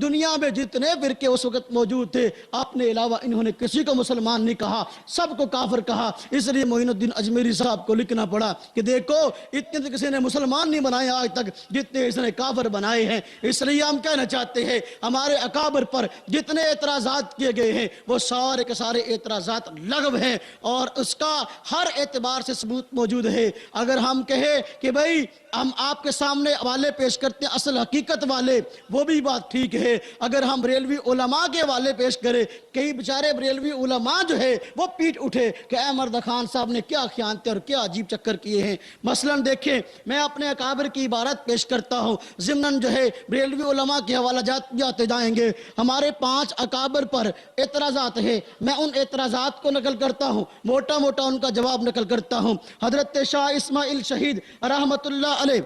دنیا میں جتنے فرقے اس وقت موجود تھے اپنے علاوہ انہوں نے کسی کو مسلمان نہیں کہا, سب کو کافر کہا. اس لیے معین الدین اجمیری صاحب کو لکھنا پڑا کہ دیکھو اتنے تو کسی نے مسلمان نہیں بنائے آج تک جتنے اس نے کافر بنائے ہیں. اس لیے ہم کہنا چاہتے ہیں ہمارے اکابر پر جتنے اعتراضات کیے گئے ہیں وہ سارے کے سارے اعتراضات لغو ہیں اور اس کا ہر اعتبار سے ثبوت موجود ہے. اگر ہم کہیں کہ بھئی ہم آپ کے سامنے حوالے پیش کرتے ہیں اصل حقیقت والے, وہ بھی بات ٹھیک ہے. اگر ہم بریلوی علماء کے حوالے پیش کریں, کئی بیچارے بریلوی علماء جو ہے وہ پیٹ اٹھے کہ احمد رضا خان صاحب نے کیا خیانتیں اور کیا عجیب چکر کیے ہیں. مثلا دیکھیں میں اپنے اکابر کی عبارت پیش کرتا ہوں, ضمناً جو ہے بریلوی علماء کے حوالہ جات بھی آتے جائیں گے. ہمارے 5 اکابر پر اعتراضات ہیں, میں ان اعتراضات کو نقل کرتا ہوں, موٹا موٹا ان کا جواب نقل کرتا ہوں. حضرت شاہ اسماعیل شہید رحمت اللہ علیہ,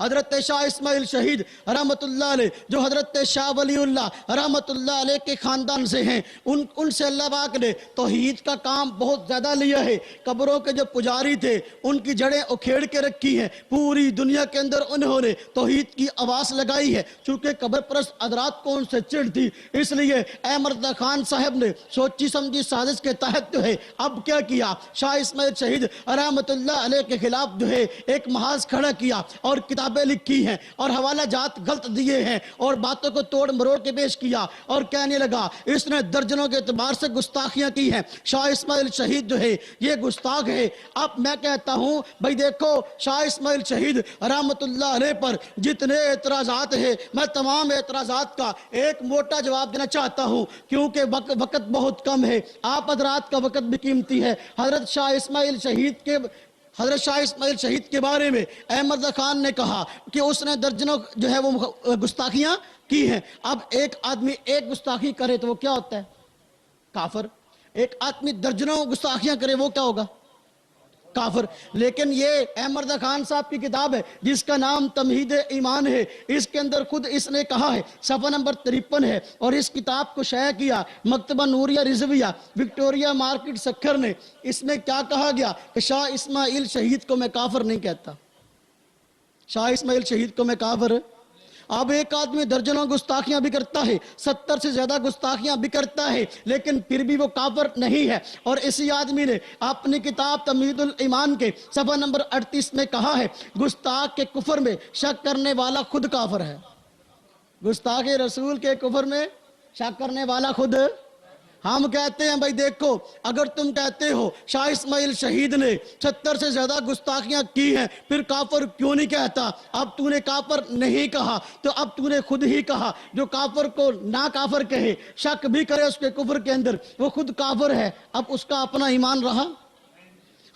حضرت شاہ اسماعیل شہید رحمت اللہ علیہ جو حضرت شاہ ولی اللہ رحمت اللہ علیہ کے خاندان سے ہیں, ان سے اللہ پاک نے توحید کا کام بہت زیادہ لیا ہے. قبروں کے جو پجاری تھے ان کی جڑیں اکھیڑ کے رکھی ہیں. پوری دنیا کے اندر انہوں نے توحید کی آواز لگائی ہے. چونکہ قبر پرست حضرات کو ان سے چڑ تھی, اس لیے احمد رضا خان صاحب نے سوچی سمجھی سازش کے تحت جو ہے اب کیا کیا, شاہ اسماعیل شہید رحمت اللہ علیہ کے خلاف جو ہے ایک محاذ کھڑا کیا اور کتابیں لکھی ہیں اور حوالہ جات غلط دیے ہیں اور باتوں کو توڑ مروڑ کے پیش کیا اور کہنے لگا اس نے درجنوں کے اعتبار سے گستاخیاں کی ہیں. شاہ اسماعیل شہید جو ہے یہ گستاخ ہے. اب میں کہتا ہوں بھائی دیکھو شاہ اسماعیل شہید رحمت اللہ علیہ پر جتنے اعتراضات ہیں میں تمام اعتراضات کا ایک موٹا جواب دینا چاہتا ہوں کیونکہ وقت بہت کم ہے, آپ حضرات کا وقت بھی قیمتی ہے. حضرت شاہ اسماعیل شہید کے بارے میں احمد رضا خان نے کہا کہ اس نے درجنوں جو ہے وہ گستاخیاں کی ہیں. اب ایک آدمی ایک گستاخی کرے تو وہ کیا ہوتا ہے, کافر. ایک آدمی درجنوں گستاخیاں کرے وہ کیا ہوگا, کافر. لیکن یہ احمد رضا خان صاحب کی کتاب ہے جس کا نام تمہید ایمان ہے, اس کے اندر خود اس نے کہا ہے, صفحہ نمبر 53 ہے, اور اس کتاب کو شائع کیا مکتبہ نوریہ رضویہ وکٹوریا مارکیٹ سکھر نے. اس میں کیا کہا گیا کہ شاہ اسماعیل شہید کو میں کافر نہیں کہتا, شاہ اسماعیل شہید کو میں کافر. اب ایک آدمی درجنوں گستاخیاں بھی کرتا ہے, 70 سے زیادہ گستاخیاں بھی کرتا ہے, لیکن پھر بھی وہ کافر نہیں ہے. اور اسی آدمی نے اپنی کتاب تمہید الایمان کے صفحہ نمبر 38 میں کہا ہے گستاخ کے کفر میں شک کرنے والا خود کافر ہے. گستاخ رسول کے کفر میں شک کرنے والا خود. ہم کہتے ہیں بھائی دیکھو اگر تم کہتے ہو شاہ اسماعیل شہید نے 70 سے زیادہ گستاخیاں کی ہیں پھر کافر کیوں نہیں کہتا. اب تو نے کافر نہیں کہا تو اب تو نے خود ہی کہا, جو کافر کو نہ کافر کہے شک بھی کرے اس کے کفر کے اندر وہ خود کافر ہے. اب اس کا اپنا ایمان رہا.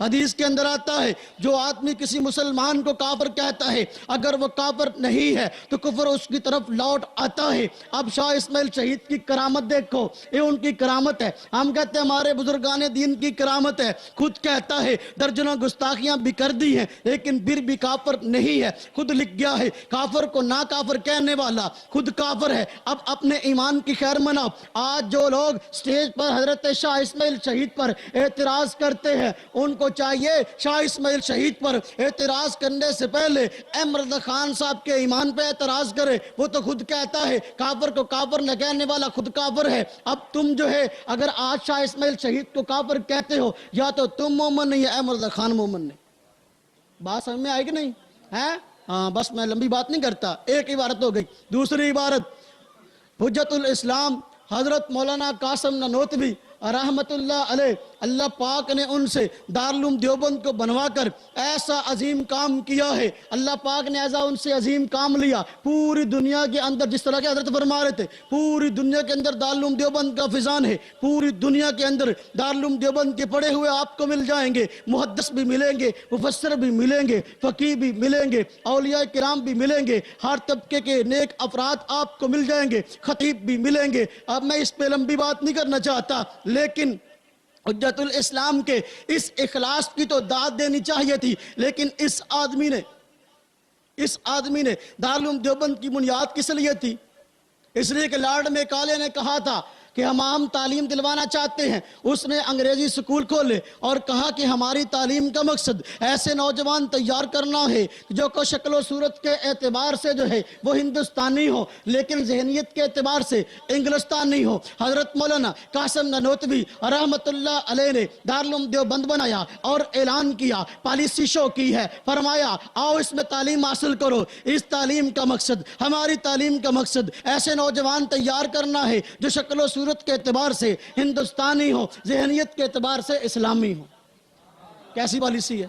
حدیث کے اندر آتا ہے جو آدمی کسی مسلمان کو کافر کہتا ہے اگر وہ کافر نہیں ہے تو کفر اس کی طرف لوٹ آتا ہے۔ اب شاہ اسماعیل شہید کی کرامت دیکھو، یہ ان کی کرامت ہے۔ ہم کہتے ہیں ہمارے بزرگان دین کی کرامت ہے، خود کہتا ہے درجنوں گستاخیاں بھی کر دی ہیں لیکن پھر بھی کافر نہیں ہے۔ خود لکھ گیا ہے کافر کو نا کافر کہنے والا خود کافر ہے۔ اب اپنے ایمان کی خیر مناؤ۔ آج جو لوگ سٹیج پر حضرت شاہ اسماعیل شہید پر اعتراض کرتے ہیں ان کو چاہیے شاہ اسماعیل شہید پر اعتراض کرنے سے پہلے احمد رضا خان صاحب کے ایمان پہ اعتراض کرے۔ وہ تو خود کہتا ہے کافر کو کافر نہ کہنے والا خود کافر ہے۔ اب تم جو ہے اگر آج شاہ اسماعیل شہید کو کافر کہتے ہو یا تو تم مومن نہیں یا احمد رضا خان مومن نہیں۔ بات سمجھ میں آئے گی نہیں ہے؟ ہاں بس میں لمبی بات نہیں کرتا، ایک عبارت ہو گئی۔ دوسری عبارت حجت الاسلام حضرت مولانا قاسم نانوتوی رحمت اللہ علیہ، اللہ پاک نے ان سے دارالعلوم دیوبند کو بنوا کر ایسا عظیم کام کیا ہے۔ اللہ پاک نے ایسا ان سے عظیم کام لیا پوری دنیا کے اندر، جس طرح کے حضرت فرما رہے تھے پوری دنیا کے اندر دارالعلوم دیوبند کا فیضان ہے۔ پوری دنیا کے اندر دارالعلوم دیوبند کے پڑھے ہوئے آپ کو مل جائیں گے، محدث بھی ملیں گے، مفسر بھی ملیں گے، فقیہ بھی ملیں گے، اولیاء کرام بھی ملیں گے، ہر طبقے کے نیک افراد آپ کو مل جائیں گے، خطیب بھی ملیں گے۔ اب میں اس پہ لمبی بات نہیں کرنا چاہتا لیکن حجت الاسلام کے اس اخلاص کی تو داد دینی چاہیے تھی، لیکن اس آدمی نے دارالعلوم دیوبند کی بنیاد کس لیے تھی؟ اس لیے کہ لارڈ میکالے نے کہا تھا کہ ہم عام تعلیم دلوانا چاہتے ہیں۔ اس نے انگریزی سکول کھولے اور کہا کہ ہماری تعلیم کا مقصد ایسے نوجوان تیار کرنا ہے جو کو شکل و صورت کے اعتبار سے جو ہے وہ ہندوستانی ہو لیکن ذہنیت کے اعتبار سے انگلستانی ہو۔ حضرت مولانا قاسم نانوتوی رحمت اللہ علیہ نے دارالعلوم دیوبند بنایا اور اعلان کیا، پالیسی شو کی ہے، فرمایا آؤ اس میں تعلیم حاصل کرو۔ اس تعلیم کا مقصد، ہماری تعلیم کا مقصد ایسے نوجوان تیار کرنا ہے جو شکل و صورت کے اعتبار سے ہندوستانی ہو، ذہنیت کے اعتبار سے اسلامی ہو۔ کیسی پالیسی ہے؟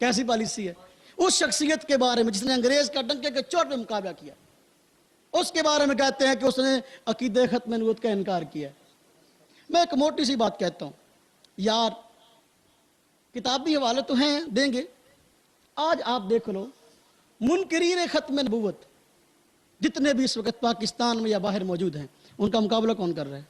کیسی پالیسی ہے؟ اس شخصیت کے بارے میں جس نے انگریز کا ڈنکے کے چوٹ میں مقابلہ کیا، اس کے بارے میں کہتے ہیں کہ اس نے عقیدہ ختم نبوت کا انکار کیا۔ میں ایک موٹی سی بات کہتا ہوں یار، کتابی حوالے تو ہیں دیں گے، آج آپ دیکھ لو منکرین ختم نبوت جتنے بھی اس وقت پاکستان میں یا باہر موجود ہیں ان کا مقابلہ کون کر رہا ہے؟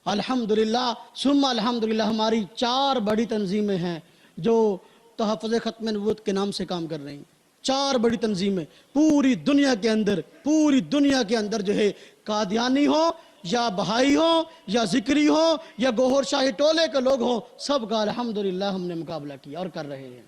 الحمدللہ ثم الحمدللہ ہماری 4 بڑی تنظیمیں ہیں جو تحفظ ختم نبوت کے نام سے کام کر رہی ہیں۔ 4 بڑی تنظیمیں پوری دنیا کے اندر جو ہے، قادیانی ہو یا بہائی ہو یا ذکری ہو یا گوہر شاہی ٹولے کے لوگ ہوں، سب کا الحمدللہ ہم نے مقابلہ کیا اور کر رہے ہیں۔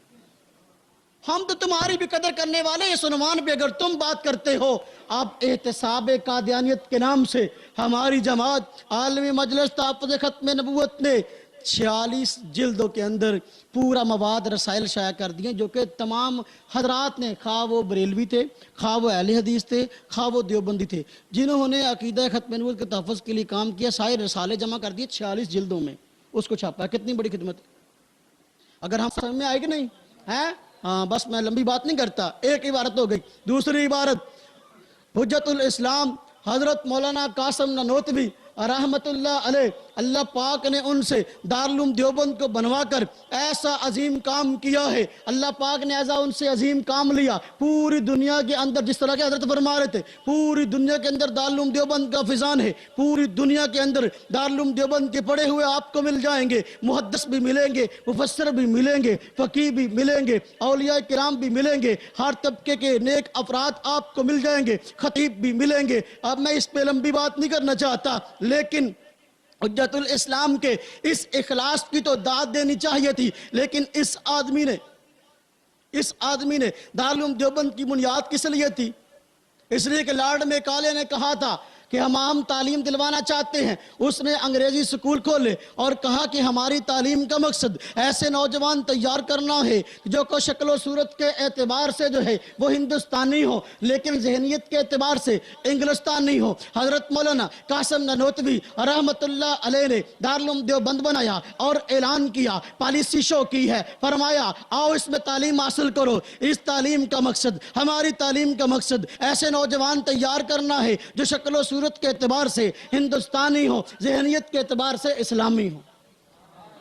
ہم تو تمہاری بھی قدر کرنے والے اس عنوان پہ اگر تم بات کرتے ہو، اب احتساب قادیانیت کے نام سے ہماری جماعت عالمی مجلس تحفظ ختم نبوت نے 46 جلدوں کے اندر پورا مواد رسائل شائع کر دیے جو کہ تمام حضرات نے، خواہ وہ بریلوی تھے، خواہ وہ اہل حدیث تھے، خواہ وہ دیوبندی تھے، جنہوں نے عقیدہ ختم نبوت کے تحفظ کے لیے کام کیا، سارے رسالے جمع کر دیے 46 جلدوں میں، اس کو چھاپا۔ کتنی بڑی خدمت ہے، اگر ہم سمجھ میں آئے گی نہیں ہے؟ ہاں بس میں لمبی بات نہیں کرتا، ایک عبارت ہو گئی۔ دوسری عبارت حجت الاسلام حضرت مولانا قاسم نانوتوی رحمت اللہ علیہ، اللہ پاک نے ان سے دارالعلوم دیوبند کو بنوا کر ایسا عظیم کام کیا ہے۔ اللہ پاک نے ایسا ان سے عظیم کام لیا پوری دنیا کے اندر، جس طرح کے حضرت فرما رہے تھے پوری دنیا کے اندر دارالعلوم دیوبند کا فیضان ہے۔ پوری دنیا کے اندر دارالعلوم دیوبند کے پڑھے ہوئے آپ کو مل جائیں گے، محدث بھی ملیں گے، مفسر بھی ملیں گے، فقیہ بھی ملیں گے، اولیاء کرام بھی ملیں گے، ہر طبقے کے نیک افراد آپ کو مل جائیں گے، خطیب بھی ملیں گے۔ اب میں اس پہ لمبی بات نہیں کرنا چاہتا لیکن حجت الاسلام کے اس اخلاص کی تو داد دینی چاہیے تھی، لیکن اس آدمی نے دارالعلوم دیوبند کی بنیاد کس لیے تھی؟ اس لیے کہ لارڈ میکالے نے کہا تھا کہ ہم عام تعلیم دلوانا چاہتے ہیں۔ اس نے انگریزی سکول کھولے اور کہا کہ ہماری تعلیم کا مقصد ایسے نوجوان تیار کرنا ہے جو کو شکل و صورت کے اعتبار سے جو ہے وہ ہندوستانی ہو لیکن ذہنیت کے اعتبار سے انگلستانی ہو۔ حضرت مولانا قاسم نانوتوی رحمت اللہ علیہ نے دارالعلوم دیوبند بنایا اور اعلان کیا، پالیسی شو کی ہے، فرمایا آؤ اس میں تعلیم حاصل کرو۔ اس تعلیم کا مقصد، ہماری تعلیم کا مقصد ایسے نوجوان تیار کرنا ہے جو شکل و صورت کے اعتبار سے ہندوستانی ہو، ذہنیت کے اعتبار سے اسلامی ہو۔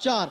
4।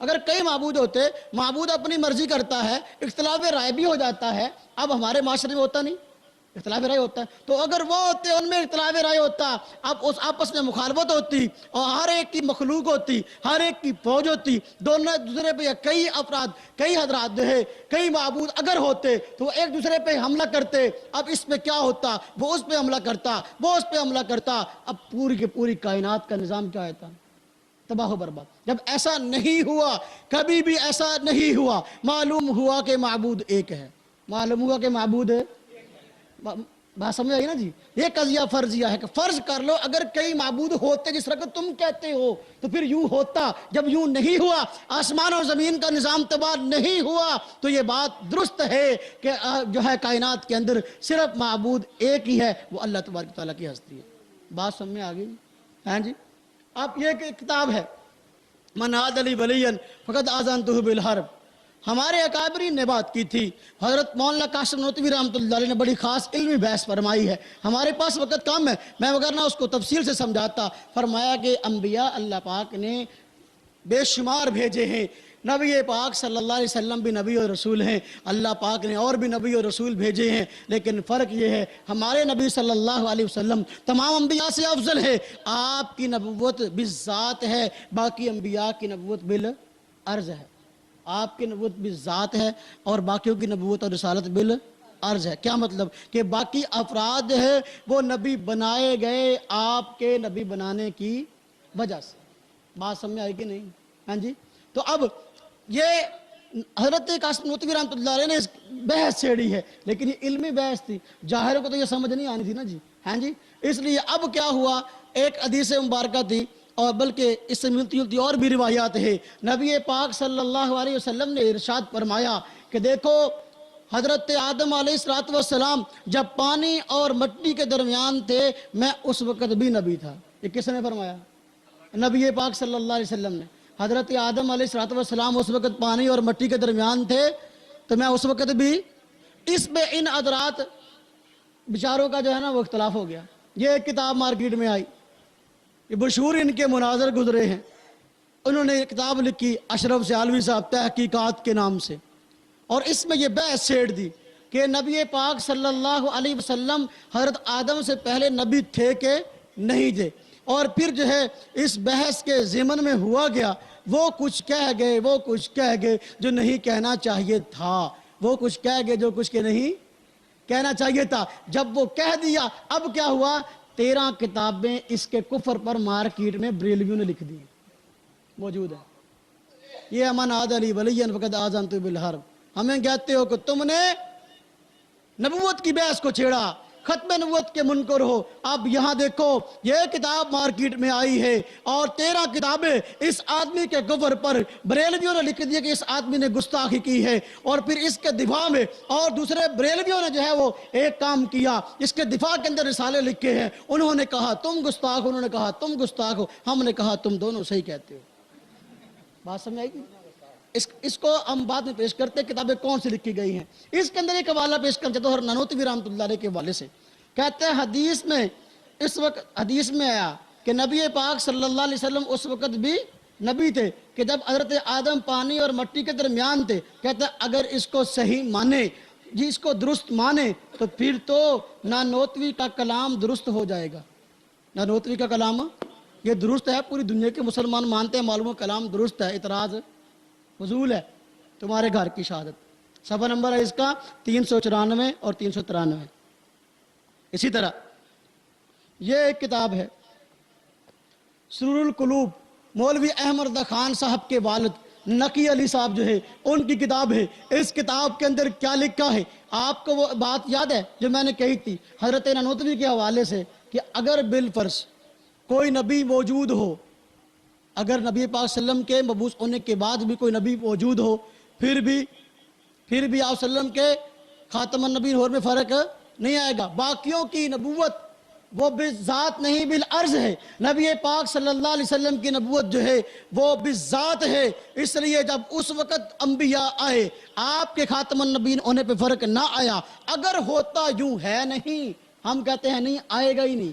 اگر کئی معبود ہوتے، معبود اپنی مرضی کرتا ہے، اختلاف رائے بھی ہو جاتا ہے، اب ہمارے معاشرے میں ہوتا نہیں، اختلاف رائے ہوتا ہے، تو اگر وہ ہوتے ان میں اختلاف رائے ہوتا، اب اس آپس میں مخالفت ہوتی اور ہر ایک کی مخلوق ہوتی، ہر ایک کی فوج ہوتی، دونوں دوسرے پہ کئی افراد، کئی حضرات جو ہے، کئی معبود اگر ہوتے تو وہ ایک دوسرے پہ حملہ کرتے، اب اس پہ کیا ہوتا، وہ اس پہ حملہ کرتا، وہ اس پہ حملہ کرتا، اب پوری کی پوری کائنات کا نظام کیا ہوتا؟ تباہ و برباد۔ جب ایسا نہیں ہوا، کبھی بھی ایسا نہیں ہوا، معلوم ہوا کہ معبود ایک ہے، معلوم ہوا کہ معبود ہے۔ بات سمجھ آئی نا جی؟ یہ قضیہ فرضیہ ہے کہ فرض کر لو اگر کئی معبود ہوتے جس طرح کہ تم کہتے ہو تو پھر یوں ہوتا، جب یوں نہیں ہوا، آسمان اور زمین کا نظام تباہ نہیں ہوا، تو یہ بات درست ہے کہ جو ہے کائنات کے اندر صرف معبود ایک ہی ہے، وہ اللہ تبارک تعالیٰ کی ہستی ہے۔ بات سمجھ میں آ گئی؟ ہاں جی؟ اب یہ کتاب ہے من عاد لی ولیا فقد آذنتہ بالحرب، ہمارے اکابرین نے بات کی تھی، حضرت مولانا قاسم نانوتوی رحمۃ اللہ علیہ نے بڑی خاص علمی بحث فرمائی ہے، ہمارے پاس وقت کم ہے، میں وگرنہ اس کو تفصیل سے سمجھاتا۔ فرمایا کہ انبیاء اللہ پاک نے بے شمار بھیجے ہیں، نبی پاک صلی اللہ علیہ وسلم بھی نبی اور رسول ہیں، اللہ پاک نے اور بھی نبی اور رسول بھیجے ہیں، لیکن فرق یہ ہے ہمارے نبی صلی اللہ علیہ وسلم تمام انبیاء سے افضل ہے، آپ کی نبوت بالذات ہے، باقی انبیاء کی نبوت بالعرض ہے، آپ کی نبوت بالذات ہے اور باقیوں کی نبوت اور رسالت بالعرض ہے۔ کیا مطلب؟ کہ باقی افراد ہے وہ نبی بنائے گئے آپ کے نبی بنانے کی وجہ سے۔ بات سمجھ آئی کہ نہیں؟ ہاں جی؟ تو اب یہ حضرت قاسم نانوتوی رحمۃ اللہ علیہ نے اس بحث چھیڑی ہے، لیکن یہ علمی بحث تھی، جاہر کو تو یہ سمجھ نہیں آنی تھی نا جی، ہاں جی؟ اس لیے اب کیا ہوا، ایک حدیث مبارکہ تھی اور بلکہ اس سے ملتی جلتی اور بھی روایات ہے، نبی پاک صلی اللہ علیہ وسلم نے ارشاد فرمایا کہ دیکھو حضرت آدم علیہ السلام جب پانی اور مٹی کے درمیان تھے، میں اس وقت بھی نبی تھا۔ یہ کس نے فرمایا؟ نبی پاک صلی اللہ علیہ وسلم نے۔ حضرت آدم علیہ السلام اس وقت پانی اور مٹی کے درمیان تھے تو میں اس وقت بھی۔ اس میں ان حضرات بیچاروں کا جو ہے نا وہ اختلاف ہو گیا۔ یہ ایک کتاب مارکیٹ میں آئی، یہ مشہور ان کے مناظر گزرے ہیں، انہوں نے ایک کتاب لکھی اشرف سیالوی صاحب تحقیقات کے نام سے، اور اس میں یہ بحث چھیڑ دی کہ نبی پاک صلی اللہ علیہ وسلم حضرت آدم سے پہلے نبی تھے کہ نہیں تھے، اور پھر جو ہے اس بحث کے ضمن میں ہوا گیا، وہ کچھ کہہ گئے جو نہیں کہنا چاہیے تھا، وہ کچھ کہہ گئے جو کچھ کے نہیں کہنا چاہیے تھا۔ جب وہ کہہ دیا، اب کیا ہوا، 13 کتابیں اس کے کفر پر مارکیٹ میں بریلویوں نے لکھ دی، موجود ہے۔ یہ من عاد لی ولیا فقد آذنتہ بالحرب، ہمیں کہتے ہو کہ تم نے نبوت کی بحث کو چھیڑا، ختم نبوت کے منکر ہو۔ اب یہاں دیکھو یہ کتاب مارکیٹ میں آئی ہے اور 13 کتابیں اس آدمی کے کفر پر بریلویوں نے لکھ دیا کہ اس آدمی نے گستاخی کی ہے، اور پھر اس کے دفاع میں اور دوسرے بریلویوں نے جو ہے وہ ایک کام کیا، اس کے دفاع کے اندر رسالے لکھے ہیں، انہوں نے کہا تم گستاخ، انہوں نے کہا تم گستاخ ہو، ہم نے کہا تم دونوں صحیح کہتے ہو۔ بات سمجھ آئی گی؟ اس کو ہم بعد میں پیش کرتے ہیں کتابیں کون سی لکھی گئی ہیں۔ اس کے اندر ایک حوالہ پیش کرتے تو حضرت نانوتوی رحمۃ اللہ علیہ کے حوالے سے کہتے ہیں، حدیث میں اس وقت حدیث میں آیا کہ نبی پاک صلی اللہ علیہ وسلم اس وقت بھی نبی تھے کہ جب حضرت آدم پانی اور مٹی کے درمیان تھے۔ کہتے ہیں اگر اس کو صحیح مانے، جی اس کو درست مانے، تو پھر تو نانوتوی کا کلام درست ہو جائے گا۔ نانوتوی کا کلام یہ درست ہے، پوری دنیا کے مسلمان مانتے ہیں، معلوم کلام درست ہے، اعتراض فضول ہے۔ تمہارے گھر کی شہادت، صفحہ نمبر ہے اس کا 394 اور 393۔ اسی طرح یہ ایک کتاب ہے سرور القلوب، مولوی احمد رضا خان صاحب کے والد نقی علی صاحب جو ہے ان کی کتاب ہے۔ اس کتاب کے اندر کیا لکھا ہے؟ آپ کو وہ بات یاد ہے جو میں نے کہی تھی حضرت نانوتوی کے حوالے سے کہ اگر بالفرض کوئی نبی موجود ہو، اگر نبی پاک صلی اللہ علیہ وسلم کے مبعوث ہونے کے بعد بھی کوئی نبی موجود ہو، پھر بھی آپ صلی اللہ علیہ وسلم کے خاتم النبیین اور میں فرق نہیں آئے گا۔ باقیوں کی نبوت وہ بالذات نہیں بالعرض ہے، نبی پاک صلی اللہ علیہ وسلم کی نبوت جو ہے وہ بالذات ہے۔ اس لیے جب اس وقت انبیاء آئے، آپ کے خاتم النبیین ہونے پہ فرق نہ آیا۔ اگر ہوتا یوں ہے نہیں، ہم کہتے ہیں نہیں آئے گا ہی نہیں،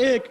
1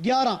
11।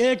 1,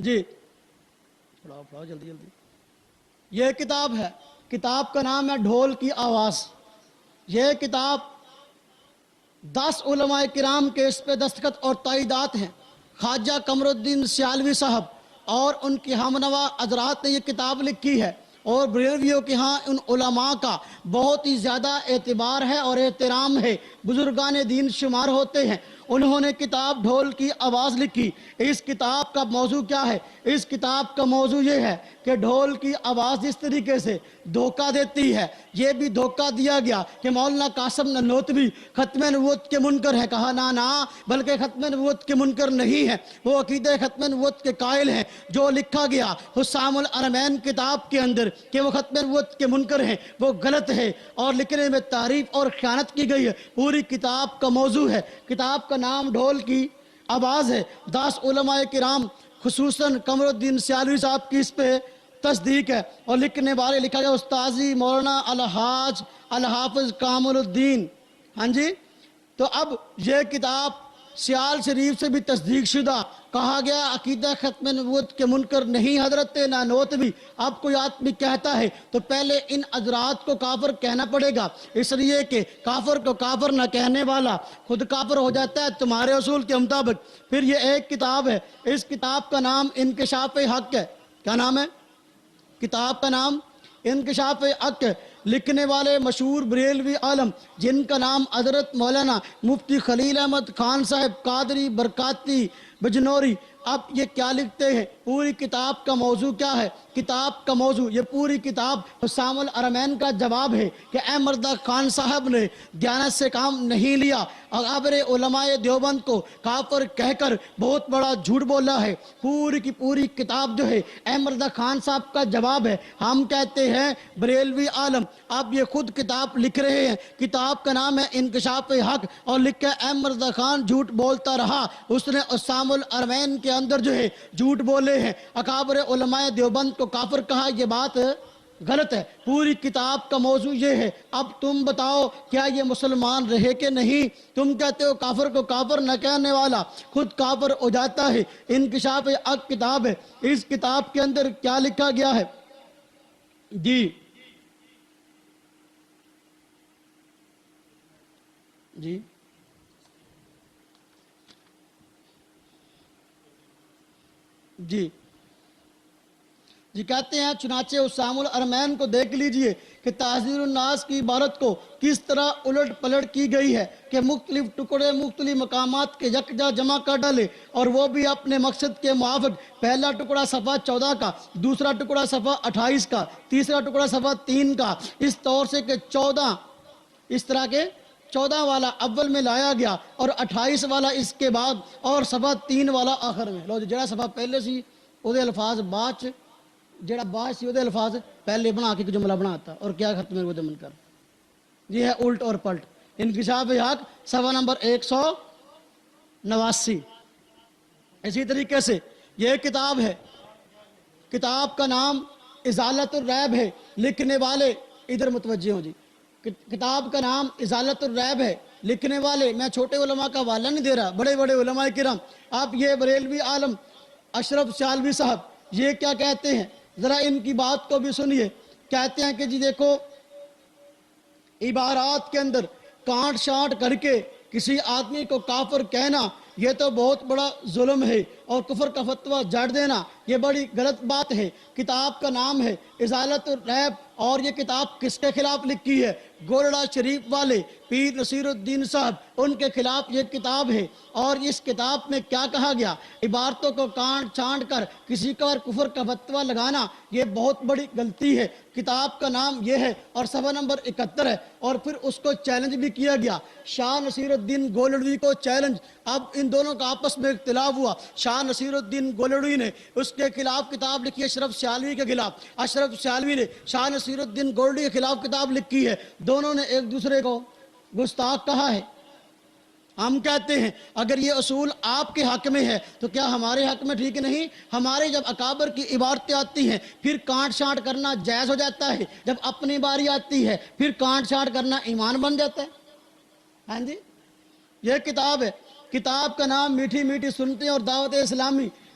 جی پڑھاؤ جلدی جلدی. یہ کتاب ہے, کتاب کا نام ہے ڈھول کی آواز. یہ کتاب 10 علماء کرام کے اس پہ دستخط اور تائیدات ہیں. خواجہ قمر الدین سیالوی صاحب اور ان کی ہمنوا حضرات نے یہ کتاب لکھی ہے, اور بریلویوں کے ہاں ان علماء کا بہت ہی زیادہ اعتبار ہے اور احترام ہے, بزرگان دین شمار ہوتے ہیں. انہوں نے کتاب ڈھول کی آواز لکھی. اس کتاب کا موضوع کیا ہے؟ اس کتاب کا موضوع یہ ہے کہ ڈھول کی آواز جس طریقے سے دھوکہ دیتی ہے, یہ بھی دھوکہ دیا گیا کہ مولانا قاسم نانوتوی ختم نبوت کے منکر ہیں. کہا نا بلکہ ختم نبوت کے منکر نہیں ہیں, وہ عقیدہ ختم نبوت کے قائل ہیں. جو لکھا گیا حسام الارمین کتاب کے اندر کہ وہ ختم نبوت کے منکر ہیں, وہ غلط ہے اور لکھنے میں تعریف اور خیانت کی گئی ہے. پوری کتاب کا موضوع ہے, کتاب کا نام ڈھول کی آواز ہے. 10 علماء کرام خصوصاً قمر الدین سیالوی صاحب کی اس پہ تصدیق ہے, اور لکھنے والے لکھا گیا استاذی مولانا الحاج الحافظ کامل الدین. ہاں جی, تو اب یہ کتاب سیال شریف سے بھی تصدیق شدہ. کہا گیا عقیدہ ختم نبوت کے منکر نہیں حضرت نانوتوی. اب کوئی آدمی کہتا ہے تو پہلے ان حضرات کو کافر کہنا پڑے گا, اس لیے کہ کافر کو کافر نہ کہنے والا خود کافر ہو جاتا ہے تمہارے اصول کے مطابق. پھر یہ ایک کتاب ہے, اس کتاب کا نام انکشاف حق ہے. کیا نام ہے کتاب کا نام؟ انکشاف حق. لکھنے والے مشہور بریلوی عالم جن کا نام حضرت مولانا مفتی خلیل احمد خان صاحب قادری برکاتی بجنوری. اب یہ کیا لکھتے ہیں؟ پوری کتاب کا موضوع کیا ہے؟ کتاب کا موضوع یہ پوری کتاب حسام الارمین کا جواب ہے کہ احمد خان صاحب نے دیانت سے کام نہیں لیا, اکابر علماء دیوبند کو کافر کہہ کر بہت بڑا جھوٹ بولا ہے. پوری کی پوری کتاب جو ہے احمد خان صاحب کا جواب ہے. ہم کہتے ہیں بریلوی عالم, اب یہ خود کتاب لکھ رہے ہیں, کتاب کا نام ہے انکشاف حق, اور لکھا احمد خان جھوٹ بولتا رہا, اس نے حسام الارمین کے اندر جو ہے جھوٹ بولے ہیں, اکابر علماء دیوبند کو کافر کہا. یہ بات غلط ہے. پوری کتاب کا موضوع یہ ہے. اب تم بتاؤ کیا یہ مسلمان رہے کہ نہیں؟ تم کہتے ہو کافر کو کافر نہ کہنے والا خود کافر ہو جاتا ہے. انکشاف حق کتاب ہے, اس کتاب کے اندر کیا لکھا گیا ہے؟ جی جی جی جی کہتے ہیں چنانچہ حسام الارمین کو دیکھ لیجئے کہ تحذیر الناس کی عبارت کو کس طرح الٹ پلٹ کی گئی ہے کہ مختلف ٹکڑے مختلف مقامات کے یکجا جمع کر ڈالے, اور وہ بھی اپنے مقصد کے موافق. پہلا ٹکڑا صفحہ 14 کا, دوسرا ٹکڑا صفحہ 28 کا, تیسرا ٹکڑا صفحہ 3 کا, اس طور سے کہ 14 اس طرح کے 14 والا اول میں لایا گیا اور 28 والا اس کے بعد اور صفحہ 3 والا آخر میں. لو جڑا صفحہ پہلے سی وہ دے الفاظ بعد جڑا بعد سی وہ دے الفاظ پہلے بنا کے جملہ بناتا, اور کیا ختم ہے وہ دے منکر. یہ ہے الٹ اور پلٹ. انکشاف حق صفحہ نمبر 189. اسی طریقے سے یہ کتاب ہے, کتاب کا نام ازالت الریب ہے. لکھنے والے ادھر متوجہ ہوں جی, کتاب کا نام ازالت الریب ہے. لکھنے والے, میں چھوٹے علماء کا حوالہ نہیں دے رہا, بڑے بڑے علماء کرام. اب یہ بریلوی عالم اشرف سیالوی صاحب یہ کیا کہتے ہیں, ذرا ان کی بات کو بھی سنیے. کہتے ہیں کہ جی دیکھو عبارات کے اندر کانٹ شانٹ کر کے کسی آدمی کو کافر کہنا یہ تو بہت بڑا ظلم ہے, اور کفر کا فتویٰ جڑ دینا یہ بڑی غلط بات ہے. کتاب کا نام ہے ازالت الریب, اور یہ کتاب کس کے خلاف لکھی ہے؟ گولڑا شریف والے پیر نصیر الدین صاحب, ان کے خلاف یہ کتاب ہے. اور اس کتاب میں کیا کہا گیا؟ عبارتوں کو کانٹ چھانٹ کر کسی کا کفر کا فتویٰ لگانا یہ بہت بڑی غلطی ہے. کتاب کا نام یہ ہے اور صفحہ نمبر 71 ہے. اور پھر اس کو چیلنج بھی کیا گیا, شاہ نصیر الدین گولڑوی کو چیلنج. اب ان دونوں کا آپس میں اختلاف ہوا. شاہ نصیر الدین گولڑوی نے اس کے خلاف کتاب لکھی ہے اشرف سیالوی کے خلاف, اشرف سیالوی نے شاہ نصیر الدین گولڑوی کے خلاف کتاب لکھی ہے. دونوں نے ایک دوسرے کو گستاخ کہا ہے. ہم کہتے ہیں اگر یہ اصول آپ کے حق میں ہے تو کیا ہمارے حق میں ٹھیک نہیں؟ ہمارے جب اکابر کی عبارتیں آتی ہیں پھر کانٹ شانٹ کرنا جائز ہو جاتا ہے, جب اپنی باری آتی ہے پھر کانٹ شانٹ کرنا ایمان بن جاتا ہے. ہاں جی, یہ کتاب ہے. کتاب کا نام میٹھی میٹھی سنتیں اور دعوت اسلامی.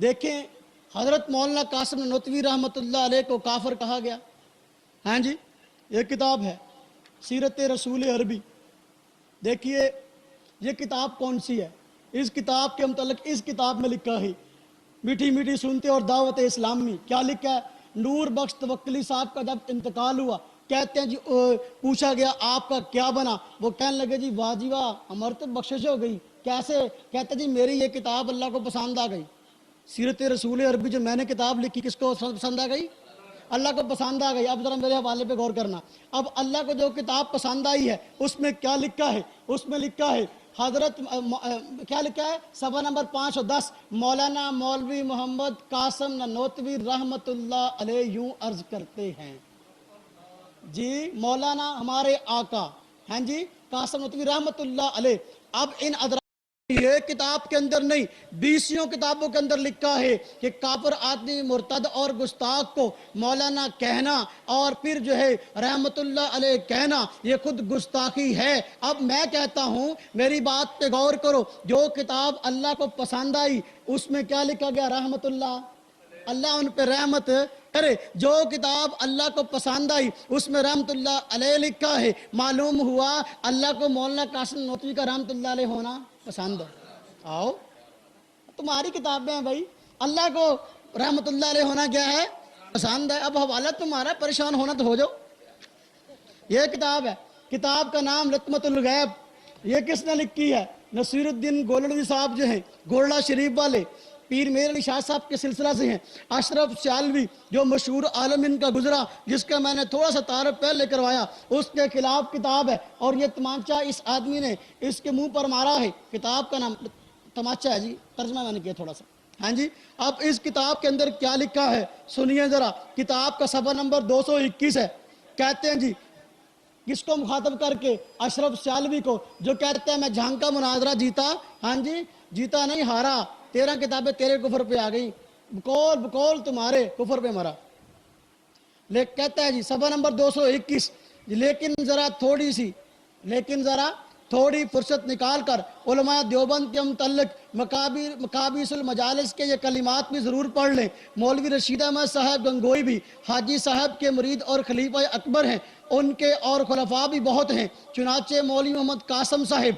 دیکھیں حضرت مولانا قاسم نانوتوی رحمۃ اللہ علیہ کو کافر کہا گیا. ہاں جی، یہ کتاب ہے سیرت رسول عربی. دیکھیے یہ کتاب کون سی ہے. اس کتاب کے متعلق اس کتاب میں لکھا ہے میٹھی میٹھی سنتے اور دعوت اسلامی. کیا لکھا ہے؟ نور بخش توکلی صاحب کا جب انتقال ہوا، کہتے ہیں جی پوچھا گیا آپ کا کیا بنا؟ وہ کہنے لگے جی واہ جی واہ، ہماری تو بخشش ہو گئی. کیسے؟ کہتے جی میری یہ کتاب اللہ کو پسند آ گئی. سیرت رسول عربی جو میں نے کتاب لکھی کس کو پسند آ گئی؟ اللہ کو پسند آ گئی. اب ذرا میرے حوالے پہ غور کرنا. اب اللہ کو جو کتاب پسند آئی ہے اس میں کیا لکھا ہے؟ اس میں لکھا ہے حضرت کیا لکھا ہے؟ صفحہ نمبر 510 مولانا مولوی محمد قاسم نانوتوی رحمت اللہ علیہ یوں عرض کرتے ہیں. جی مولانا ہمارے آقا ہیں جی قاسم نانوتوی رحمت اللہ علیہ. اب ان یہ کتاب کے اندر نہیں، 20 کتابوں کے اندر لکھا ہے کہ کافر آدمی مرتد اور گستاخ کو مولانا کہنا اور پھر جو ہے رحمت اللہ علیہ کہنا یہ خود گستاخی ہے. اب میں کہتا ہوں میری بات پہ غور کرو. جو کتاب اللہ کو پسند آئی اس میں کیا لکھا گیا؟ رحمت اللہ، اللہ ان پہ رحمت کرے. جو کتاب اللہ کو پسند آئی اس میں رحمت اللہ علیہ لکھا ہے. معلوم ہوا اللہ کو مولانا قاسم نانوتوی کا رحمت اللہ علیہ ہونا پسند ہے. آؤ تمہاری کتابیں ہیں بھائی، اللہ کو رحمت اللہ علیہ ہونا کیا ہے؟ پسند ہے. اب حوالہ تمہارا، پریشان ہونا تو ہو جاؤ. یہ کتاب ہے، کتاب کا نام لطمت الغیب. یہ کس نے لکھی ہے؟ نصیر الدین گولڑوی صاحب جو ہیں گولڑا شریف والے، پیر میر علی شاہ صاحب کے سلسلہ سے ہیں. اشرف سیالوی جو مشہور عالم ان کا گزرا، جس کا میں نے تھوڑا سا تعارف پہلے کروایا، اس کے خلاف کتاب ہے. اور یہ تمانچہ اس آدمی نے اس کے منہ پر مارا ہے. کتاب کا نام تماچا ہے جی، ترجمہ میں نے کیا تھوڑا سا. ہاں جی، اب اس کتاب کے اندر کیا لکھا ہے سنیے ذرا. کتاب کا صفحہ نمبر 221 ہے. کہتے ہیں جی کس کو مخاطب کر کے؟ اشرف سیالوی کو، جو کہتے ہیں میں جھانگ کا مناظرہ جیتا. ہاں جی، جیتا نہیں ہارا. 13 کتابیں تیرے کفر پہ آ گئی، بقول تمہارے کفر پہ مرا. کہتا ہے جی صفحہ نمبر 221 لیکن ذرا تھوڑی فرصت نکال کر علماء دیوبند کے متعلق مقابیس المجالس کے یہ کلمات بھی ضرور پڑھ لیں. مولوی رشید احمد صاحب گنگوئی بھی حاجی صاحب کے مرید اور خلیفہ اکبر ہیں. ان کے اور خلفاء بھی بہت ہیں. چنانچہ مولوی محمد قاسم صاحب،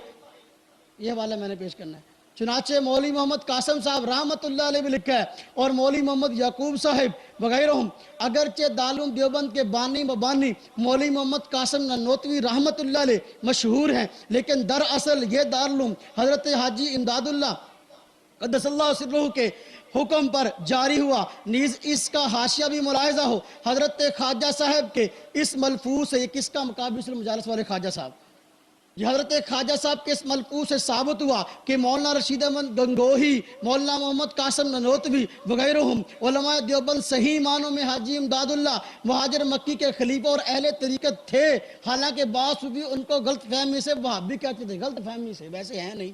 یہ حوالہ میں نے پیش کرنا ہے. چنانچہ مولوی محمد قاسم صاحب رحمت اللہ علیہ بھی لکھا ہے، اور مولوی محمد یعقوب صاحب وغیرہ. اگرچہ دارالعلوم دیوبند کے بانی مبانی مولوی محمد قاسم نانوتوی رحمت اللہ علیہ مشہور ہیں، لیکن دراصل یہ دارالعلوم حضرت حاجی امداد اللہ قدس اللہ سرہ کے حکم پر جاری ہوا. نیز اس کا حاشیہ بھی ملاحظہ ہو حضرت خواجہ صاحب کے اس ملفوظ سے. یہ کس کا؟ مقابیس المجالس والے خواجہ صاحب. یہ حضرت خواجہ صاحب کے اس ملفوظ سے ثابت ہوا کہ مولانا رشید احمد گنگوہی، مولانا محمد قاسم نانوتوی وغیرہ علماء دیوبند صحیح معنوں میں حاجی امداد اللہ مہاجر مکی کے خلیفہ اور اہل طریقت تھے. حالانکہ بعض بھی ان کو غلط فہمی سے وہابی کہتے تھے. غلط فہمی سے، ویسے ہیں نہیں.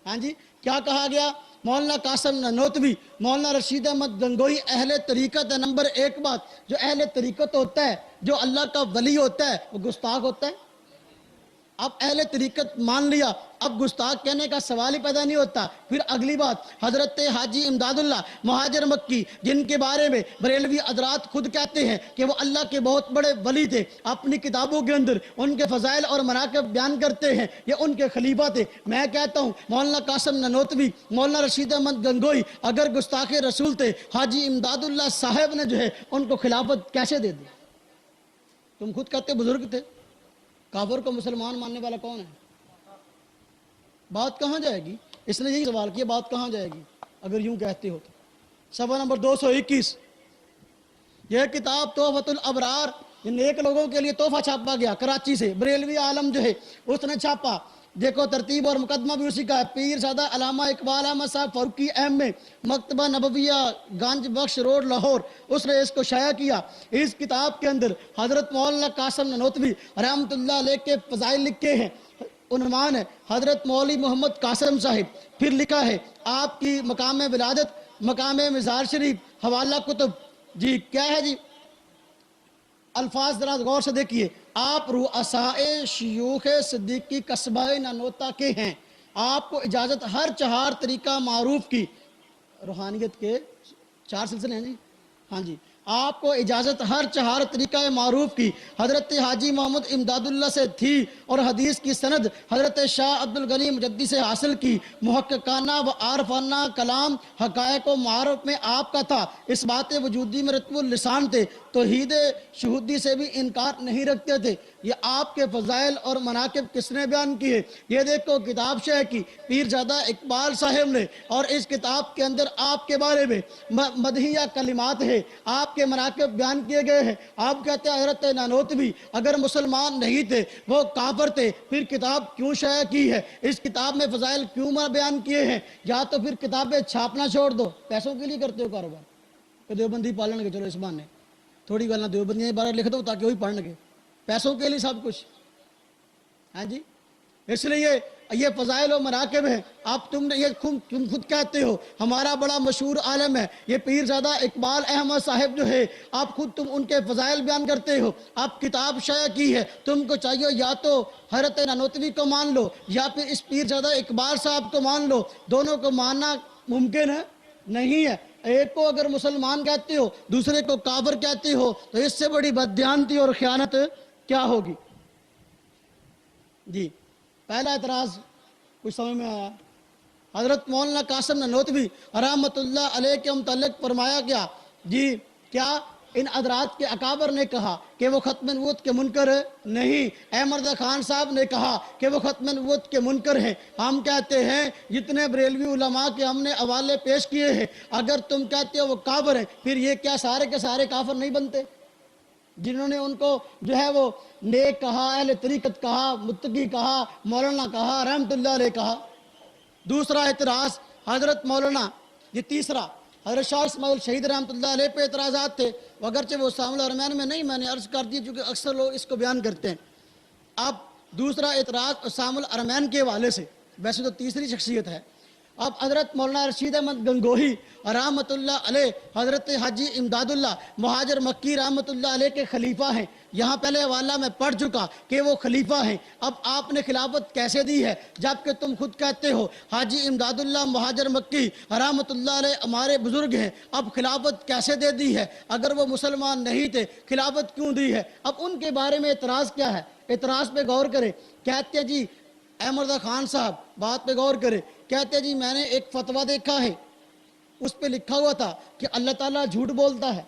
ہاں جی، کیا کہا گیا؟ مولانا قاسم نانوتوی، مولانا رشید احمد گنگوہی اہل طریقت ہے. نمبر 1 بات، جو اہل طریقت ہوتا ہے، جو اللہ کا ولی ہوتا ہے، وہ گستاخ ہوتا ہے. اب اہل طریقت مان لیا، اب گستاخ کہنے کا سوال ہی پیدا نہیں ہوتا. پھر اگلی بات، حضرت حاجی امداد اللہ مہاجر مکی، جن کے بارے میں بریلوی حضرات خود کہتے ہیں کہ وہ اللہ کے بہت بڑے ولی تھے، اپنی کتابوں کے اندر ان کے فضائل اور مناقب بیان کرتے ہیں، یہ ان کے خلیفہ تھے. میں کہتا ہوں مولانا قاسم نانوتوی، مولانا رشید احمد گنگوہی اگر گستاخ رسول تھے، حاجی امداد اللہ صاحب نے جو ہے ان کو خلافت کیسے دے دی؟ تم خود کہتے بزرگ تھے. کافر کو مسلمان ماننے والا کون ہے؟ بات کہاں جائے گی؟ اس نے یہی سوال کیا، بات کہاں جائے گی اگر یوں کہتے ہو تو. صفحہ نمبر 221 یہ کتاب تحفۃ الابرار، نیک لوگوں کے لیے تحفہ چھاپا گیا کراچی سے. بریلوی عالم جو ہے اس نے چھاپا. دیکھو ترتیب اور مقدمہ بھی اسی کا ہے. پیر سادہ علامہ اقبال احمد صاحب فاروقی ایم میں، مکتبہ نبویہ گنج بخش روڈ لاہور، اس نے اس کو شائع کیا. اس کتاب کے اندر حضرت مولانا قاسم نانوتوی رحمت اللہ علیہ کے فضائل لکھے ہیں. عنوان ہے حضرت مولوی محمد قاسم صاحب. پھر لکھا ہے آپ کی مقام ولادت، مقام مزار شریف، حوالہ کتب. جی کیا ہے جی؟ الفاظ ذرا غور سے دیکھیے. آپ رؤسائے شیوخ صدیقی قصبہ نانوتا کے ہیں، آپ کو اجازت ہر 4 طریقہ معروف کی، روحانیت کے 4 سلسلے ہیں جی، ہاں جی، آپ کو اجازت ہر 4 طریقہ معروف کی حضرت حاجی محمد امداد اللہ سے تھی، اور حدیث کی سند حضرت شاہ عبد الغنی مجدی سے حاصل کی۔ محققانہ و عارفانہ کلام حقائق و معارف میں آپ کا تھا، اس بات وجودی میں رتب اللسان تھے، توحید شہودی سے بھی انکار نہیں رکھتے تھے۔ یہ آپ کے فضائل اور مناقب کس نے بیان کیے؟ یہ دیکھو کتاب شیخ کی پیرزادہ اقبال صاحب نے، اور اس کتاب کے اندر آپ کے بارے میں مدحیہ کلمات ہے، آپ کے مناقب بیان کیے گئے ہیں۔ آپ کہتے ہیں حضرت نانوتوی اگر مسلمان نہیں تھے، وہ کافر تھے، پھر کتاب کیوں شائع کی ہے؟ اس کتاب میں فضائل کیوں بیان کیے ہیں؟ یا تو پھر کتابیں چھاپنا چھوڑ دو، پیسوں کے لیے کرتے ہو کاروبار، کہ دیوبندی پالن کے چلو اس بہانے تھوڑی گلنا دیوبندیاں بارے لکھ دو تاکہ وہی پڑھ لگے، پیسوں کے لیے سب کچھ، ہاں جی۔ اس لیے یہ فضائل و مناقب ہیں، آپ تم خود کہتے ہو ہمارا بڑا مشہور عالم ہے یہ پیرزادہ اقبال احمد صاحب جو ہے، آپ خود تم ان کے فضائل بیان کرتے ہو، آپ کتاب شائع کی ہے، تم کو چاہیے یا تو حضرت نانوتوی کو مان لو یا پھر اس پیرزادہ اقبال صاحب کو مان لو، دونوں کو ماننا ممکن ہے نہیں ہے۔ ایک کو اگر مسلمان کہتے ہو دوسرے کو کافر کہتے ہو تو اس سے بڑی بددیانتی اور خیانت کیا ہوگی؟ جی، پہلا اعتراض کچھ سمجھ میں آیا؟ حضرت مولانا قاسم نانوتوی رحمۃ اللہ علیہ کے متعلق فرمایا گیا جی کیا ان حضرات کے اکابر نے کہا کہ وہ ختم نبوت کے منکر نہیں، احمد رضا خان صاحب نے کہا کہ وہ ختم نبوت کے منکر ہیں۔ ہم کہتے ہیں جتنے بریلوی علماء کے ہم نے حوالے پیش کیے ہیں، اگر تم کہتے ہو وہ کافر ہیں، پھر یہ کیا سارے کے سارے کافر نہیں بنتے؟ جنہوں نے ان کو جو ہے وہ نیک کہا، اہل طریقت کہا، متقی کہا، مولانا کہا، رحمت اللہ علیہ کہا۔ دوسرا اعتراض حضرت مولانا، یہ تیسرا حضرت شاہ اسماعیل شہید رحمت اللہ علیہ پہ اعتراضات تھے، اگرچہ وہ سامل ارمین میں نہیں، میں نے عرض کر دی چونکہ اکثر لوگ اس کو بیان کرتے ہیں۔ اب دوسرا اعتراض سامل ارمین کے حوالے سے، ویسے تو تیسری شخصیت ہے۔ اب حضرت مولانا رشید احمد گنگوہی رحمت اللہ علیہ حضرت حاجی امداد اللہ مہاجر مکی رحمت اللہ علیہ کے خلیفہ ہیں۔ یہاں پہلے حوالہ میں پڑھ چکا کہ وہ خلیفہ ہیں۔ اب آپ نے خلافت کیسے دی ہے جبکہ تم خود کہتے ہو حاجی امداد اللہ مہاجر مکی رحمت اللہ علیہ ہمارے بزرگ ہیں، اب خلافت کیسے دے دی ہے؟ اگر وہ مسلمان نہیں تھے خلافت کیوں دی ہے؟ اب ان کے بارے میں اعتراض کیا ہے؟ اعتراض پہ غور کریں۔ کہتے ہیں جی احمد رضا خان صاحب بات پہ غور کرے، کہتے ہیں جی میں نے ایک فتویٰ دیکھا ہے، اس پہ لکھا ہوا تھا کہ اللہ تعالیٰ جھوٹ بولتا ہے۔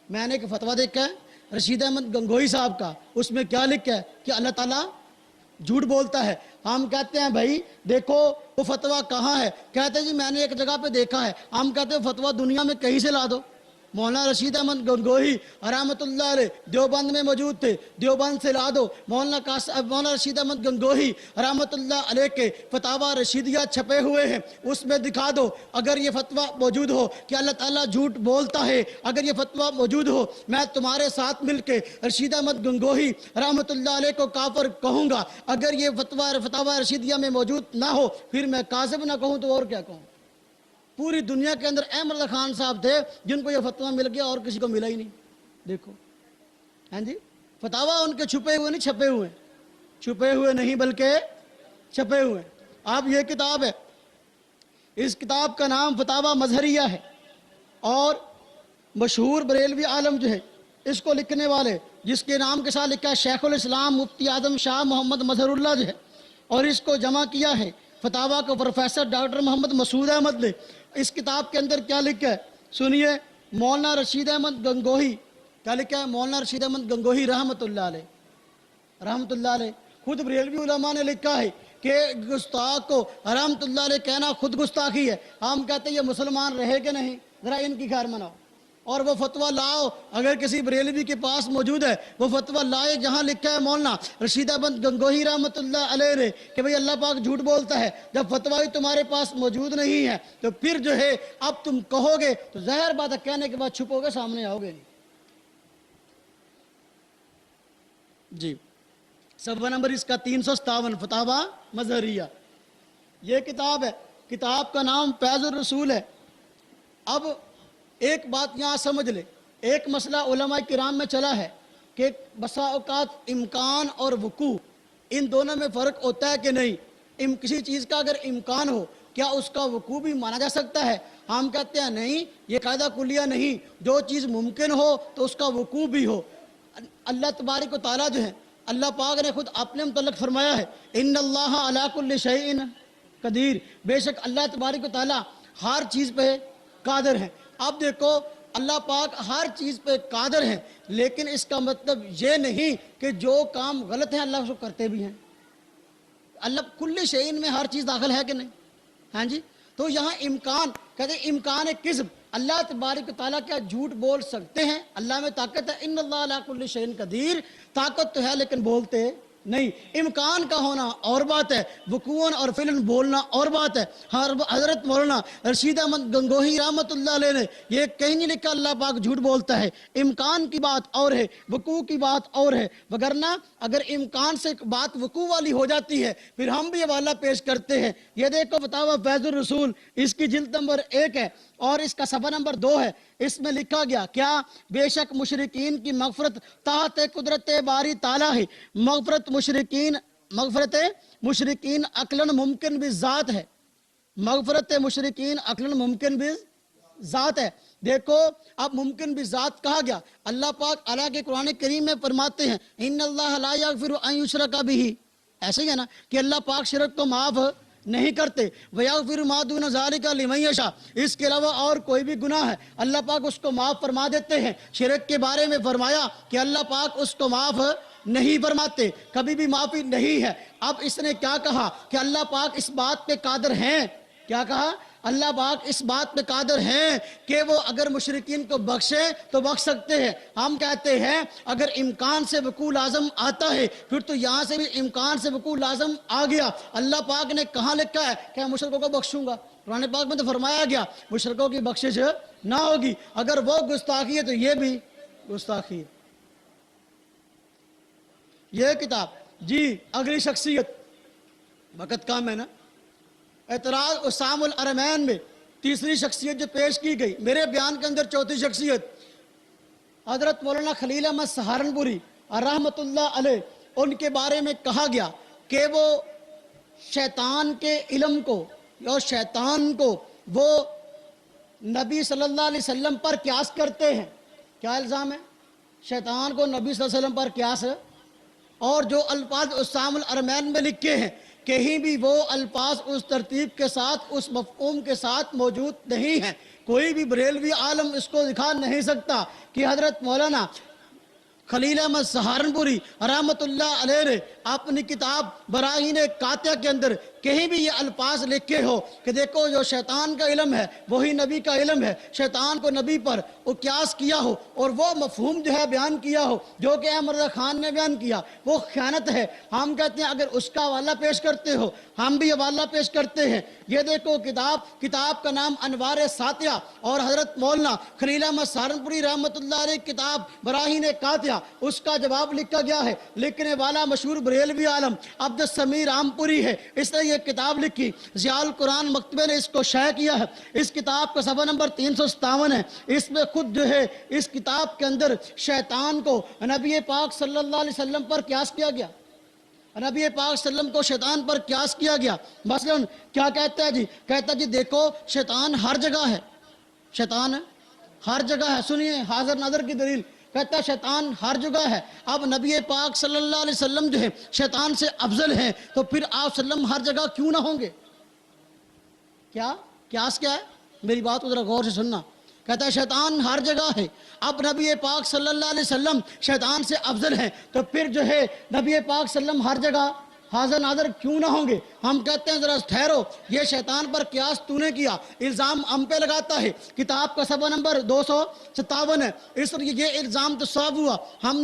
میں نے ایک فتویٰ دیکھا ہے رشید احمد گنگوہی صاحب کا، اس میں کیا لکھا ہے کہ اللہ تعالیٰ جھوٹ بولتا ہے۔ ہم کہتے ہیں بھائی دیکھو وہ فتویٰ کہاں ہے؟ کہتے ہیں جی میں نے ایک جگہ پہ دیکھا ہے۔ ہم کہتے ہیں فتویٰ دنیا میں کہیں سے لا دو۔ مولانا رشید احمد گنگوہی رحمت اللہ علیہ دیوبند میں موجود تھے، دیوبند سے لا دو۔ مولانا رشید احمد گنگوہی رحمت اللہ علیہ کے فتاویٰ رشیدیہ چھپے ہوئے ہیں، اس میں دکھا دو۔ اگر یہ فتویٰ موجود ہو کہ اللہ تعالیٰ جھوٹ بولتا ہے، اگر یہ فتویٰ موجود ہو، میں تمہارے ساتھ مل کے رشید احمد گنگوہی رحمت اللہ علیہ کو کافر کہوں گا۔ اگر یہ فتاویٰ رشیدیہ میں موجود نہ ہو پھر میں کاذب نہ کہوں تو اور کیا کہوں؟ پوری دنیا کے اندر احمد رضا خان صاحب تھے جن کو یہ فتویٰ مل گیا اور کسی کو ملا ہی نہیں۔ دیکھو ہاں جی، فتاویٰ ان کے چھپے ہوئے نہیں، چھپے ہوئے، چھپے ہوئے نہیں بلکہ چھپے ہوئے۔ اب یہ کتاب ہے، اس کتاب کا نام فتاویٰ مظہریہ ہے، اور مشہور بریلوی عالم جو ہے اس کو لکھنے والے جس کے نام کے ساتھ لکھا ہے شیخ الاسلام مفتی اعظم شاہ محمد مظہر اللہ جو ہے، اور اس کو جمع کیا ہے فتاویٰ کو پروفیسر ڈاکٹر محمد مسعود احمد نے۔ اس کتاب کے اندر کیا لکھا ہے سنیے۔ مولانا رشید احمد گنگوہی کیا لکھا ہے؟ مولانا رشید احمد گنگوہی رحمت اللہ علیہ خود بریلوی علماء نے لکھا ہے کہ گستاخ کو رحمت اللہ علیہ کہنا خود گستاخی ہے۔ ہم کہتے ہیں یہ مسلمان رہے کہ نہیں؟ ذرا ان کی خیر مناؤ اور وہ فتویٰ لاؤ، اگر کسی بریلوی کے پاس موجود ہے وہ فتویٰ لائے جہاں لکھا ہے مولانا رشید احمد گنگوہی رحمت اللہ علیہ نے کہ بھئی اللہ پاک جھوٹ بولتا ہے۔ جب فتویٰ تمہارے پاس موجود نہیں ہے تو پھر جو ہے اب تم کہو گے تو ظاہر بات ہے کہنے کے بعد چھپو گے، سامنے آؤ گے نہیں۔ جی صفحہ نمبر اس کا 357 فتاویٰ مظہریہ، یہ کتاب ہے، کتاب کا نام فیض الرسول ہے۔ اب ایک بات یہاں سمجھ لے، ایک مسئلہ علماء کرام میں چلا ہے کہ کہ بسا اوقات امکان اور وقوع ان دونوں میں فرق ہوتا ہے کہ نہیں؟ کسی چیز کا اگر امکان ہو کیا اس کا وقوع بھی مانا جا سکتا ہے؟ ہم کہتے ہیں نہیں، یہ قاعدہ کلیہ نہیں، جو چیز ممکن ہو تو اس کا وقوع بھی ہو۔ اللہ تبارک و تعالیٰ جو ہے، اللہ پاک نے خود اپنے متعلق فرمایا ہے ان اللہ علی کل شیء قدیر، بے شک اللہ تبارک و تعالیٰ ہر چیز پہ قادر ہے۔ اب دیکھو اللہ پاک ہر چیز پہ قادر ہے، لیکن اس کا مطلب یہ نہیں کہ جو کام غلط ہے اللہ اس کو کرتے بھی ہیں۔ اللہ کل شیء میں ہر چیز داخل ہے کہ نہیں؟ ہاں جی، تو یہاں امکان کہتے ہیں امکان کذب، اللہ تبارک و تعالیٰ کیا جھوٹ بول سکتے ہیں؟ اللہ میں طاقت ہے، ان اللہ علی کل شیء قدیر، طاقت تو ہے لیکن بولتے نہیں۔ امکان کا ہونا اور بات ہے، وقوعاً اور فعلاً بولنا اور بات ہے۔ حضرت مولانا رشید احمد گنگوہی رحمۃ اللہ علیہ نے یہ کہیں نہیں لکھا اللہ پاک جھوٹ بولتا ہے، امکان کی بات اور ہے، وقوع کی بات اور ہے، وگرنہ اگر امکان سے بات وقوع والی ہو جاتی ہے پھر ہم بھی حوالہ پیش کرتے ہیں۔ یہ دیکھو فتاوی فیض الرسول، اس کی جلد نمبر 1 ہے اور اس کا صفحہ نمبر 2 ہے، اس میں لکھا گیا کیا؟ بے شک مشرکین کی مغفرت تحت قدرت باری تعالیٰ ہے، مغفرت مشرکین عقلاً ممکن بھی ذات ہے، مغفرت مشرکین عقلاً ممکن بھی ذات ہے۔ دیکھو اب ممکن بھی ذات کہا گیا، اللہ پاک اللہ کے قرآن کریم میں فرماتے ہیں ان اللہ لا یغفر ان یشرک بہ، ایسے ہی ہے نا کہ اللہ پاک شرک کو معاف نہیں کرتے، وَيَغْفِرُ مَا دُونَ ذَلِكَ لِمَن يَشَاءُ، اس کے علاوہ اور کوئی بھی گناہ ہے اللہ پاک اس کو معاف فرما دیتے ہیں۔ شرک کے بارے میں فرمایا کہ اللہ پاک اس کو معاف نہیں فرماتے، کبھی بھی معافی نہیں ہے۔ اب اس نے کیا کہا کہ اللہ پاک اس بات پہ قادر ہیں، کیا کہا؟ اللہ پاک اس بات پہ قادر ہیں کہ وہ اگر مشرکین کو بخشے تو بخش سکتے ہیں۔ ہم کہتے ہیں اگر امکان سے وقوع لازم آتا ہے پھر تو یہاں سے بھی امکان سے وقوع لازم آ گیا۔ اللہ پاک نے کہاں لکھا ہے کہ میں مشرکوں کو بخشوں گا؟ قرآن پاک میں تو فرمایا گیا مشرکوں کی بخشش نہ ہوگی، اگر وہ گستاخی ہے تو یہ بھی گستاخی ہے۔ یہ کتاب جی اگلی شخصیت، وقت کام ہے نا، اعتراض اسام الارمین میں تیسری شخصیت جو پیش کی گئی، میرے بیان کے اندر چوتھی شخصیت حضرت مولانا خلیل احمد سہارنپوری رحمۃ اللہ علیہ، ان کے بارے میں کہا گیا کہ وہ شیطان کے علم کو یا شیطان کو وہ نبی صلی اللہ علیہ وسلم پر قیاس کرتے ہیں۔ کیا الزام ہے؟ شیطان کو نبی صلی اللہ علیہ وسلم پر قیاس ہے، اور جو الفاظ اسام الارمین میں لکھے ہیں کہیں بھی وہ الفاظ اس ترتیب کے ساتھ اس مفہوم کے ساتھ موجود نہیں ہیں۔ کوئی بھی بریلوی عالم اس کو دکھا نہیں سکتا کہ حضرت مولانا خلیل احمد سہارنپوری رحمۃ اللہ علیہ نے اپنی کتاب براہین قاطعہ کے اندر کہیں بھی یہ الفاظ لکھے ہو کہ دیکھو جو شیطان کا علم ہے وہی نبی کا علم ہے، شیطان کو نبی پر وہ قیاس کیا ہو اور وہ مفہوم جو ہے بیان کیا ہو جو کہ احمد رضا خان نے بیان کیا، وہ خیانت ہے۔ ہم کہتے ہیں اگر اس کا حوالہ پیش کرتے ہو ہم بھی حوالہ پیش کرتے ہیں۔ یہ دیکھو کتاب کا نام انوار ساتیہ اور حضرت مولانا خلیل احمد سہارنپوری رحمۃ اللہ علیہ کتاب براہین قاطعہ، اس کا جواب لکھا گیا ہے۔ لکھنے والا مشہور بریلوی عالم عبد السمیع رامپوری ہے، اس نے یہ کتاب لکھی، ضیاء القرآن مکتبے نے اس کو شائع کیا ہے۔ اس کتاب کا صفحہ نمبر 357 ہے، اس میں خود جو ہے اس کتاب کے اندر شیطان کو نبی پاک صلی اللہ علیہ وسلم پر قیاس کیا گیا، نبی پاک صلی اللہ علیہ وسلم کو شیطان پر قیاس کیا گیا۔ مثلا کیا کہتا ہے جی؟ کہتا ہے جی دیکھو شیطان ہر جگہ ہے، شیطان ہر جگہ ہے۔ سنیے حاضر ناظر کی دلیل، کہتا ہے شیطان ہر جگہ ہے۔ اب نبی پاک صلی اللہ علیہ وسلم جو ہے شیطان سے افضل ہیں تو پھر آپ صلی اللہ علیہ وسلم ہر جگہ کیوں نہ ہوں گے؟ کیا قیاس کیا ہے؟ میری بات کو ذرا غور سے سننا۔ کہتا ہے شیطان ہر جگہ ہے، اب نبی پاک صلی اللہ علیہ وسلم شیطان سے افضل ہیں تو پھر جو ہے نبی پاک صلی اللہ علیہ وسلم ہر جگہ حاضر ناظر کیوں نہ ہوں گے؟ ہم کہتے ہیں ذرا ٹھہرو، یہ شیطان پر قیاس تو نے کیا، الزام ہم پہ لگاتا ہے۔ کتاب کا صفحہ نمبر 257 ہے، اس پر یہ الزام تو صاف ہوا، ہم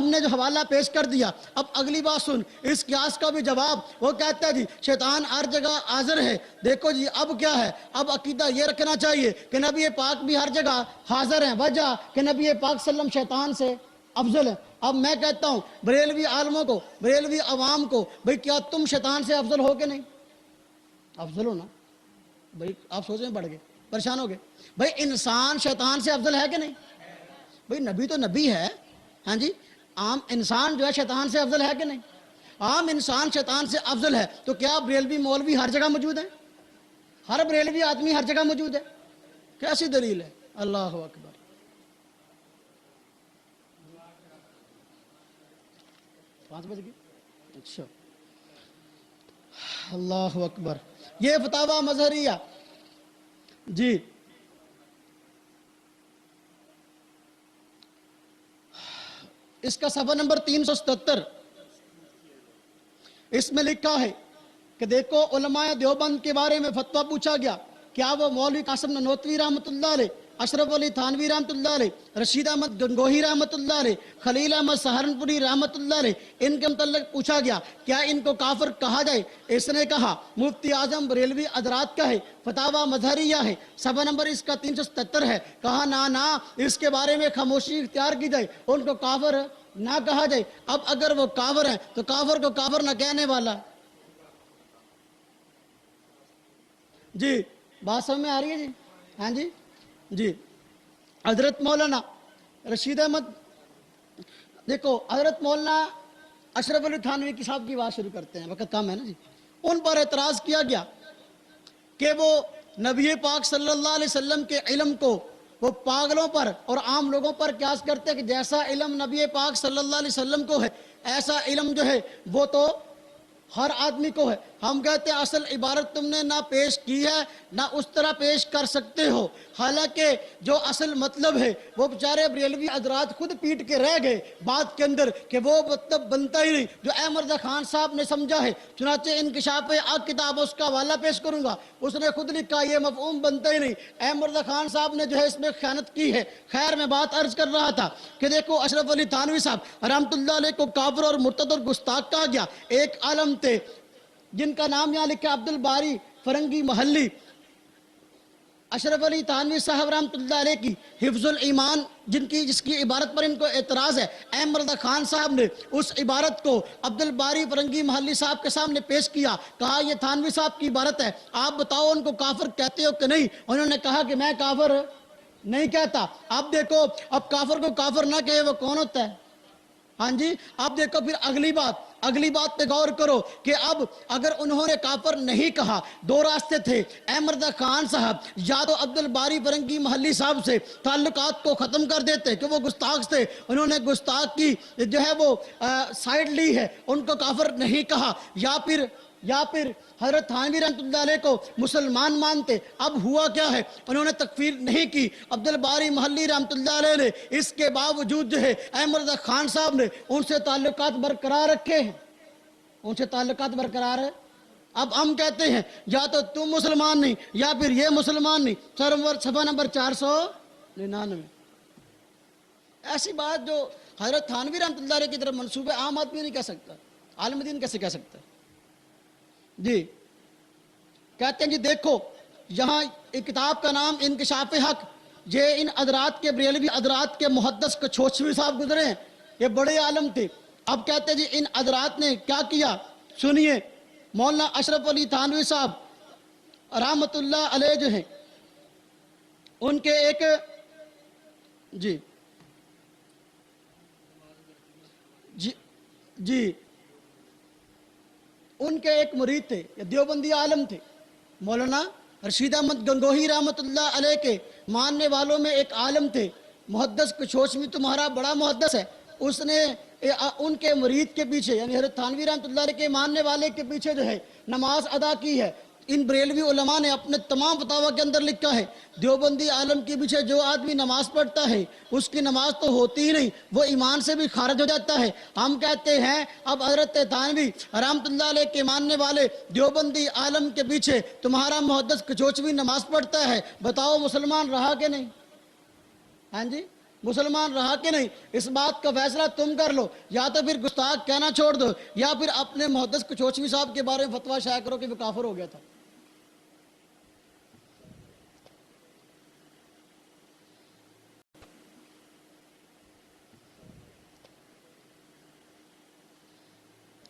نے جو حوالہ پیش کر دیا۔ اب اگلی بات سن، اس قیاس کا بھی جواب وہ کہتا ہے جی شیطان ہر جگہ حاضر ہے۔ دیکھو جی اب کیا ہے، اب عقیدہ یہ رکھنا چاہیے کہ نبی پاک بھی ہر جگہ حاضر ہیں، وجہ کہ نبی پاک صلی اللہ علیہ وسلم شیطان سے افضل ہے۔ اب میں کہتا ہوں بریلوی عالموں کو، بریلوی عوام کو، بھئی کیا تم شیطان سے افضل ہو کہ نہیں؟ افضل ہو نا بھئی، آپ سوچیں بڑھ گئے، پریشان ہو گئے۔ بھئی انسان شیطان سے افضل ہے کہ نہیں؟ بھئی نبی تو نبی ہے، ہاں جی، عام انسان جو ہے شیطان سے افضل ہے کہ نہیں؟ عام انسان شیطان سے افضل ہے، تو کیا بریلوی مولوی ہر جگہ موجود ہیں؟ ہر بریلوی آدمی ہر جگہ موجود ہے؟ کیسی دلیل ہے؟ اللہ اکبر! پانچ بج گئے؟ اچھا، اللہ اکبر! یہ فتاوی مظہریہ، جی اس کا صفحہ نمبر 377، اس میں لکھا ہے کہ دیکھو علماء دیوبند کے بارے میں فتویٰ پوچھا گیا، کیا وہ مولوی قاسم نانوتوی رحمۃ اللہ علیہ، اشرف علی تھانوی رحمۃ اللہ علیہ، رشید احمد گنگوہی رحمۃ اللہ علیہ، خلیل احمد سہارنپوری رحمۃ اللہ علیہ، ان کے متعلق پوچھا گیا کیا ان کو کافر کہا جائے؟ اس نے کہا مفتی اعظم بریلوی حضرات کا ہے، فتاوی مظہریہ ہے، صفحہ نمبر اس کا 377 ہے، کہا نا اس کے بارے میں خاموشی اختیار کی جائے، ان کو کافر نہ کہا جائے۔ اب اگر وہ کافر ہیں تو کافر کو کافر نہ کہنے والا، جی بات سمجھ میں آ رہی ہے؟ جی ہاں جی جی حضرت مولانا رشید احمد، دیکھو حضرت مولانا اشرف علی تھانوی کی صاحب کی بات شروع کرتے ہیں، وقت کم ہے نا جی۔ ان پر اعتراض کیا گیا کہ وہ نبی پاک صلی اللہ علیہ وسلم کے علم کو وہ پاگلوں پر اور عام لوگوں پر قیاس کرتے ہیں کہ جیسا علم نبی پاک صلی اللہ علیہ وسلم کو ہے ایسا علم جو ہے وہ تو ہر آدمی کو ہے۔ ہم کہتے ہیں اصل عبارت تم نے نہ پیش کی ہے نہ اس طرح پیش کر سکتے ہو، حالانکہ جو اصل مطلب ہے وہ بیچارے بریلوی حضرات خود پیٹ کے رہ گئے بات کے اندر کہ وہ مطلب بنتا ہی نہیں جو احمد رضا خان صاحب نے سمجھا ہے۔ چنانچہ انکشاف حق کتاب اس کا حوالہ پیش کروں گا، اس نے خود لکھا یہ مفہوم بنتا ہی نہیں، احمد رضا خان صاحب نے جو ہے اس میں خیانت کی ہے۔ خیر میں بات عرض کر رہا تھا کہ دیکھو اشرف علی تھانوی صاحب رحمۃ اللہ علیہ کو کافر اور مرتد اور گستاخ کہا گیا۔ ایک عالم تھے جن کا نام یہاں لکھا عبد الباری فرنگی محلی، اشرف علی تھانوی صاحب رحمۃ اللہ علیہ کی حفظ الایمان جس کی عبارت پر ان کو اعتراض ہے، احمد رضا خان صاحب نے اس عبارت کو عبد الباری فرنگی محلی صاحب کے سامنے پیش کیا، کہا یہ تھانوی صاحب کی عبارت ہے، آپ بتاؤ ان کو کافر کہتے ہو کہ نہیں؟ انہوں نے کہا کہ میں کافر نہیں کہتا۔ اب دیکھو اب کافر کو کافر نہ کہے وہ کون ہوتا ہے؟ ہاں جی اب دیکھو پھر اگلی بات پہ غور کرو کہ اب اگر انہوں نے کافر نہیں کہا، دو راستے تھے، احمد رضا خان صاحب یا تو عبد الباری فرنگی محلی صاحب سے تعلقات کو ختم کر دیتے کہ وہ گستاخ تھے، انہوں نے گستاخ کی جو ہے وہ سائیڈ لی ہے، ان کو کافر نہیں کہا، یا پھر حضرت تھانوی رحمۃ اللہ علیہ کو مسلمان مانتے۔ اب ہوا کیا ہے، انہوں نے تکفیر نہیں کی عبد الباری محلی رحمۃ اللہ علیہ نے، اس کے باوجود جو ہے احمد رضا خان صاحب نے ان سے تعلقات برقرار رکھے ہیں، ان سے تعلقات برقرار ہے۔ اب ہم کہتے ہیں یا تو تم مسلمان نہیں یا پھر یہ مسلمان نہیں، صفحہ نمبر 499۔ ایسی بات جو حضرت تھانوی رحمۃ اللہ علیہ کی طرف منسوب ہے عام آدمی نہیں کہہ سکتا، عالم دین کیسے کہہ سکتا ہے؟ جی کہتے ہیں جی دیکھو یہاں ایک کتاب کا نام انکشاف حق، یہ ان حضرات کے بریلوی حضرات کے محدث کچھوچوی صاحب گزرے ہیں، یہ بڑے عالم تھے۔ اب کہتے ہیں جی ان حضرات نے کیا کیا، سنیے، مولانا اشرف علی تھانوی صاحب رحمۃ اللہ علیہ جو ہیں ان کے ایک جی ان کے ایک مرید تھے، دیوبندی عالم تھے، مولانا رشید احمد گنگوہی رحمۃ اللہ علیہ کے ماننے والوں میں ایک عالم تھے، محدث کچھوچوی تمہارا بڑا محدث ہے، اس نے ان کے مرید کے پیچھے یعنی حضرت تھانوی رحمۃ اللہ علیہ کے ماننے والے کے پیچھے جو ہے نماز ادا کی ہے۔ ان بریلوی علماء نے اپنے تمام فتاویٰ کے اندر لکھا ہے دیوبندی عالم کے پیچھے جو آدمی نماز پڑھتا ہے اس کی نماز تو ہوتی ہی نہیں، وہ ایمان سے بھی خارج ہو جاتا ہے۔ ہم کہتے ہیں اب حضرت تھانوی رحمۃ اللہ علیہ کے ماننے والے دیوبندی عالم کے پیچھے تمہارا محدث کچھوچوی نماز پڑھتا ہے، بتاؤ مسلمان رہا کہ نہیں؟ ہاں جی مسلمان رہا کہ نہیں؟ اس بات کا فیصلہ تم کر لو، یا تو پھر گستاخ کہنا چھوڑ دو یا پھر اپنے محدث کچھوچوی صاحب کے بارے میں فتویٰ شائع کرو کہ وہ کافر ہو گیا تھا۔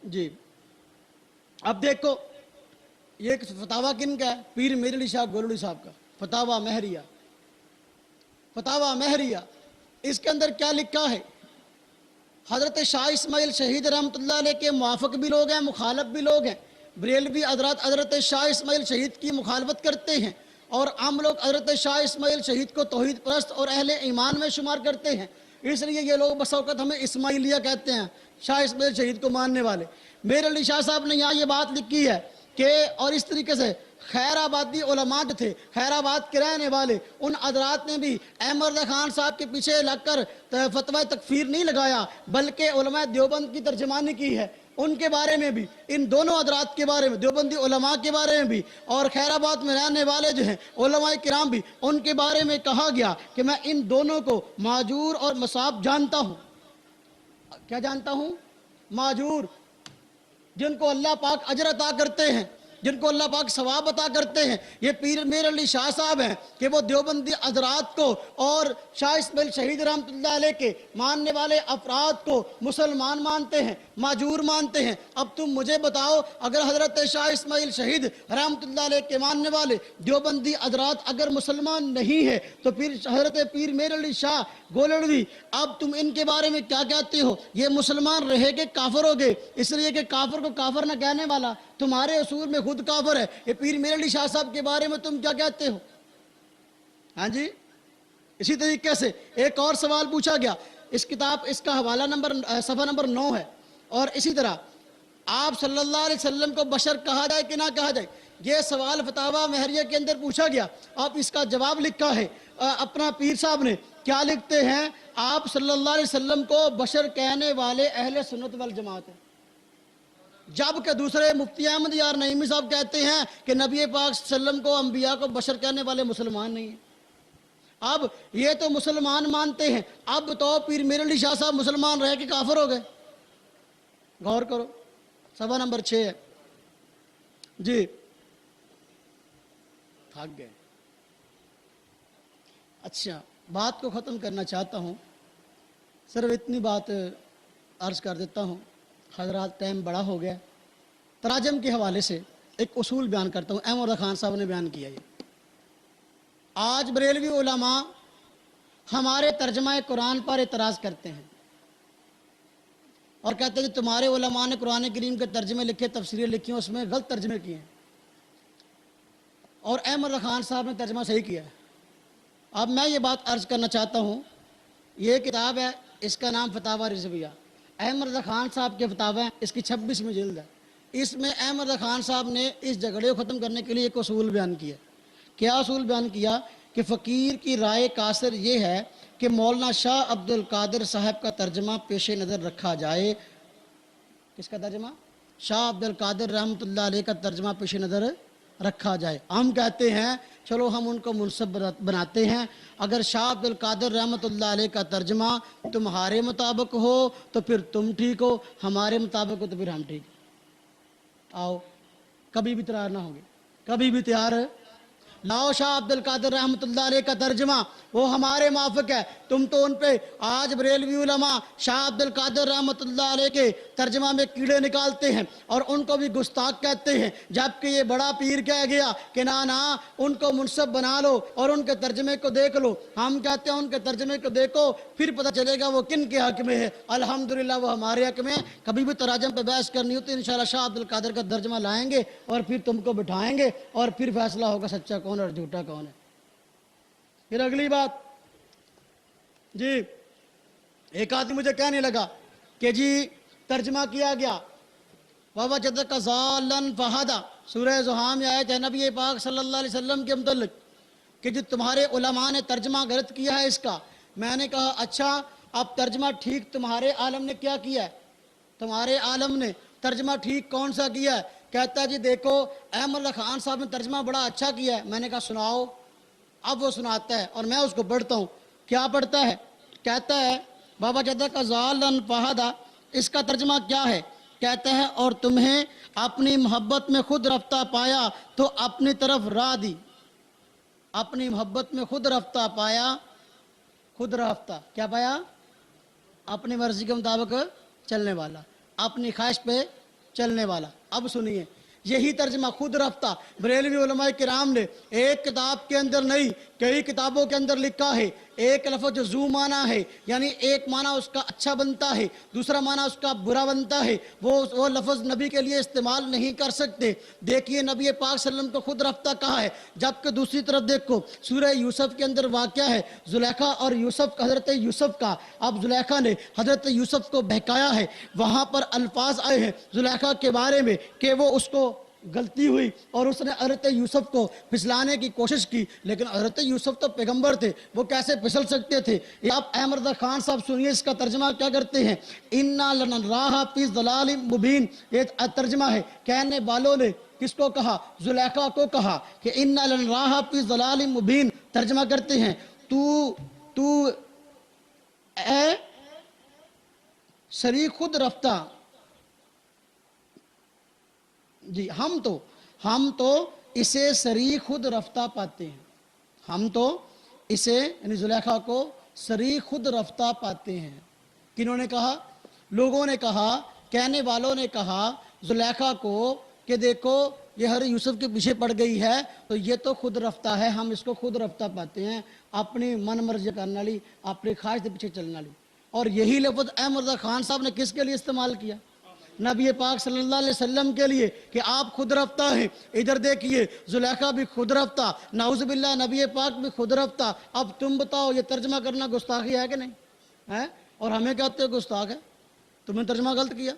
جی اب دیکھو یہ فتاویٰ کن کا ہے؟ پیر میر علی شاہ گولڑی صاحب کا فتاویٰ مہریہ۔ اس کے اندر کیا لکھا ہے؟ حضرت شاہ اسماعیل شہید رحمۃ اللہ علیہ کے موافق بھی لوگ ہیں، مخالف بھی لوگ ہیں۔ بریلوی حضرات حضرت شاہ اسماعیل شہید کی مخالفت کرتے ہیں، اور عام لوگ حضرت شاہ اسماعیل شہید کو توحید پرست اور اہل ایمان میں شمار کرتے ہیں، اس لیے یہ لوگ بس اوقات ہمیں اسماعیلیہ کہتے ہیں، شاہ اسماعیل شہید کو ماننے والے۔ میرے علی شاہ صاحب نے یہاں یہ بات لکھی ہے کہ اور اس طریقے سے خیر آبادی علماء جو تھے، خیر آباد کے رہنے والے، ان حضرات نے بھی احمد رضا خان صاحب کے پیچھے لگ کر فتویٰ تکفیر نہیں لگایا، بلکہ علماء دیوبند کی ترجمانی کی ہے۔ ان کے بارے میں بھی، ان دونوں حضرات کے بارے میں، دیوبندی علماء کے بارے میں بھی اور خیر آباد میں رہنے والے جو ہیں علماء کرام بھی، ان کے بارے میں کہا گیا کہ میں ان دونوں کو ماجور اور مصاب جانتا ہوں۔ کیا جانتا ہوں؟ ماجور، جن کو اللہ پاک اجر عطا کرتے ہیں، جن کو اللہ پاک ثواب عطا کرتے ہیں۔ یہ پیر میر علی شاہ صاحب ہیں کہ وہ دیوبندی حضرات کو اور شاہ اسماعیل شہید رحمۃ اللہ علیہ کے ماننے والے افراد کو مسلمان مانتے ہیں، ماجور مانتے ہیں۔ اب تم مجھے بتاؤ، اگر حضرت شاہ اسماعیل شہید رحمۃ اللہ علیہ کے ماننے والے دیوبندی حضرات اگر مسلمان نہیں ہے تو پھر حضرت پیر میر علی شاہ گولڑوی، اب تم ان کے بارے میں کیا کہتے ہو؟ یہ مسلمان رہے کہ کافر ہو گئے؟ اس لیے کہ کافر کو کافر نہ کہنے والا تمہارے اصول میں خود کافر ہے۔ یہ پیر میر علی شاہ صاحب کے بارے میں تم کیا کہتے ہو؟ ہاں جی، اسی طریقے سے ایک اور سوال پوچھا گیا، اس کتاب، اس کا حوالہ نمبر صفحہ نمبر 9 ہے، اور اسی طرح آپ صلی اللہ علیہ وسلم کو بشر کہا جائے کہ نہ کہا جائے، یہ سوال فتاویٰ مہریہ کے اندر پوچھا گیا۔ آپ اس کا جواب لکھا ہے اپنا پیر صاحب نے، کیا لکھتے ہیں؟ آپ صلی اللہ علیہ وسلم کو بشر کہنے والے اہل سنت والجماعت ہیں، جبکہ دوسرے مفتی احمد یار نعیمی صاحب کہتے ہیں کہ نبی پاک صلی اللہ علیہ وسلم کو انبیاء کو بشر کہنے والے مسلمان نہیں ہیں۔ اب یہ تو مسلمان مانتے ہیں، اب تو پیر میر علی شاہ صاحب مسلمان رہے کہ کافر ہو گئے؟ غور کرو، صفحہ نمبر 6 ہے جی۔ تھک گئے؟ اچھا، بات کو ختم کرنا چاہتا ہوں، صرف اتنی بات عرض کر دیتا ہوں، حضرات ٹائم بڑا ہو گیا۔ تراجم کے حوالے سے ایک اصول بیان کرتا ہوں، احمد رضا خان صاحب نے بیان کیا۔ یہ آج بریلوی علماء ہمارے ترجمہ قرآن پر اعتراض کرتے ہیں اور کہتے ہیں کہ تمہارے علماء نے قرآن کریم کے ترجمے لکھے، تفسیریں لکھی ہیں، اس میں غلط ترجمے کیے ہیں، اور احمد رضا خان صاحب نے ترجمہ صحیح کیا ہے۔ اب میں یہ بات عرض کرنا چاہتا ہوں، یہ کتاب ہے، اس کا نام فتاویٰ رضویہ، احمد رضا خان صاحب کے فتاوے ہیں، اس کی 26ویں جلد ہے۔ اس میں احمد رضا خان صاحب نے اس جھگڑے کو ختم کرنے کے لیے ایک اصول بیان کیا۔ کیا اصول بیان کیا؟ کہ فقیر کی رائے قاصر یہ ہے کہ مولانا شاہ عبد القادر صاحب کا ترجمہ پیش نظر رکھا جائے۔ کس کا ترجمہ؟ شاہ عبد القادر رحمۃ اللہ علیہ کا ترجمہ پیش نظر رکھا جائے۔ ہم کہتے ہیں چلو ہم ان کو منصب بناتے ہیں، اگر شاہ عبد القادر رحمۃ اللہ علیہ کا ترجمہ تمہارے مطابق ہو تو پھر تم ٹھیک ہو، ہمارے مطابق ہو تو پھر ہم ٹھیک۔ آؤ، کبھی بھی تیار نہ ہوگے، کبھی بھی تیار لاؤ شاہ عبد القادر رحمۃ اللہ علیہ کا ترجمہ، وہ ہمارے موافق ہے۔ تم تو ان پہ آج بریلوی علماء شاہ عبد القادر رحمۃ اللہ علیہ کے ترجمہ میں کیڑے نکالتے ہیں اور ان کو بھی گستاخ کہتے ہیں، جبکہ یہ بڑا پیر کہہ گیا کہ نہ ان کو منصب بنا لو اور ان کے ترجمے کو دیکھ لو۔ ہم کہتے ہیں ان کے ترجمے کو دیکھو، پھر پتہ چلے گا وہ کن کے حق میں ہے۔ الحمدللہ وہ ہمارے حق میں۔ کبھی بھی تراجم پہ بحث کرنی ہوتی ہے انشاءاللہ شاہ عبد القادر کا ترجمہ لائیں گے اور پھر تم کو بٹھائیں گے اور پھر فیصلہ ہوگا سچا کون اور جھوٹا کون ہے۔ پھر اگلی بات جی، ایک آدمی مجھے کہنے لگا کہ جی ترجمہ کیا گیا وَوَجَدَكَ ضَالًّا فَهَدَىٰ، سورہ زحام میں آیت ہے نبی پاک صلی اللہ علیہ وسلم کے متعلق کہ جو تمہارے علماء نے ترجمہ غلط کیا ہے اس کا۔ میں نے کہا اچھا، اب ترجمہ ٹھیک تمہارے عالم نے کیا کیا ہے؟ تمہارے عالم نے ترجمہ ٹھیک کون سا کیا ہے؟ کہتا ہے جی دیکھو احمد رضا خان صاحب نے ترجمہ بڑا اچھا کیا ہے۔ میں نے کہا سناؤ۔ اب وہ سناتا ہے اور میں اس کو پڑھتا ہوں۔ کیا پڑھتا ہے؟ کہتا ہے وَوَجَدَكَ ضَالًّا فَهَدَىٰ، اس کا ترجمہ کیا ہے؟ کہتا ہے اور تمہیں اپنی محبت میں خود رفتہ پایا تو اپنی طرف راہ دی۔ اپنی محبت میں خود رفتہ پایا، خود رفتہ کیا پایا؟ اپنی مرضی کے مطابق چلنے والا، اپنی خواہش پہ چلنے والا۔ اب سنیے، یہی ترجمہ خود رفتہ بریلوی علماء کرام نے ایک کتاب کے اندر نہیں کئی کتابوں کے اندر لکھا ہے ایک لفظ جو زو معنی ہے یعنی ایک معنی اس کا اچھا بنتا ہے دوسرا معنی اس کا برا بنتا ہے وہ لفظ نبی کے لیے استعمال نہیں کر سکتے دیکھیے نبی پاک صلی اللہ علیہ وسلم کو خود رفتہ کہا ہے جبکہ دوسری طرف دیکھو سورہ یوسف کے اندر واقعہ ہے زلیخا اور یوسف حضرت یوسف کا اب زلیخا نے حضرت یوسف کو بہکایا ہے وہاں پر الفاظ آئے ہیں زلیخا کے بارے میں کہ وہ اس کو غلطی ہوئی اور اس نے حضرت یوسف کو پھسلانے کی کوشش کی لیکن حضرت یوسف تو پیغمبر تھے وہ کیسے پھسل سکتے تھے یہ آپ احمد رضا خان صاحب سنیے اس کا ترجمہ کیا کرتے ہیں اِنَّا لَنَرَاهَا فِي ضَلَالٍ مُبِينٍ یہ ترجمہ ہے کہنے والوں نے کس کو کہا زلیخا کو کہا کہ اِنَّا لَنَرَاهَا فِي ضَلَالٍ مُبِينٍ ترجمہ کرتے ہیں تو اے سری خود رفتہ جی ہم تو اسے سری خود رفتہ پاتے ہیں ہم تو اسے یعنی زلیخا کو سری خود رفتہ پاتے ہیں کنہوں نے کہا لوگوں نے کہا کہنے والوں نے کہا زلیخا کو کہ دیکھو یہ ہر یوسف کے پیچھے پڑ گئی ہے تو یہ تو خود رفتہ ہے ہم اس کو خود رفتہ پاتے ہیں اپنی من مرضی کرنے والی اپنی خواہش کے پیچھے چلنے والی اور یہی لفظ احمد رضا خان صاحب نے کس کے لیے استعمال کیا نبی پاک صلی اللہ علیہ وسلم کے لیے کہ آپ خود رفتہ ہیں ادھر دیکھیے زلیخا بھی خود رفتہ نعوذ باللہ نبی پاک بھی خود رفتہ اب تم بتاؤ یہ ترجمہ کرنا گستاخی ہے کہ نہیں ہے اور ہمیں کہتے ہو گستاخ ہے تم نے ترجمہ غلط کیا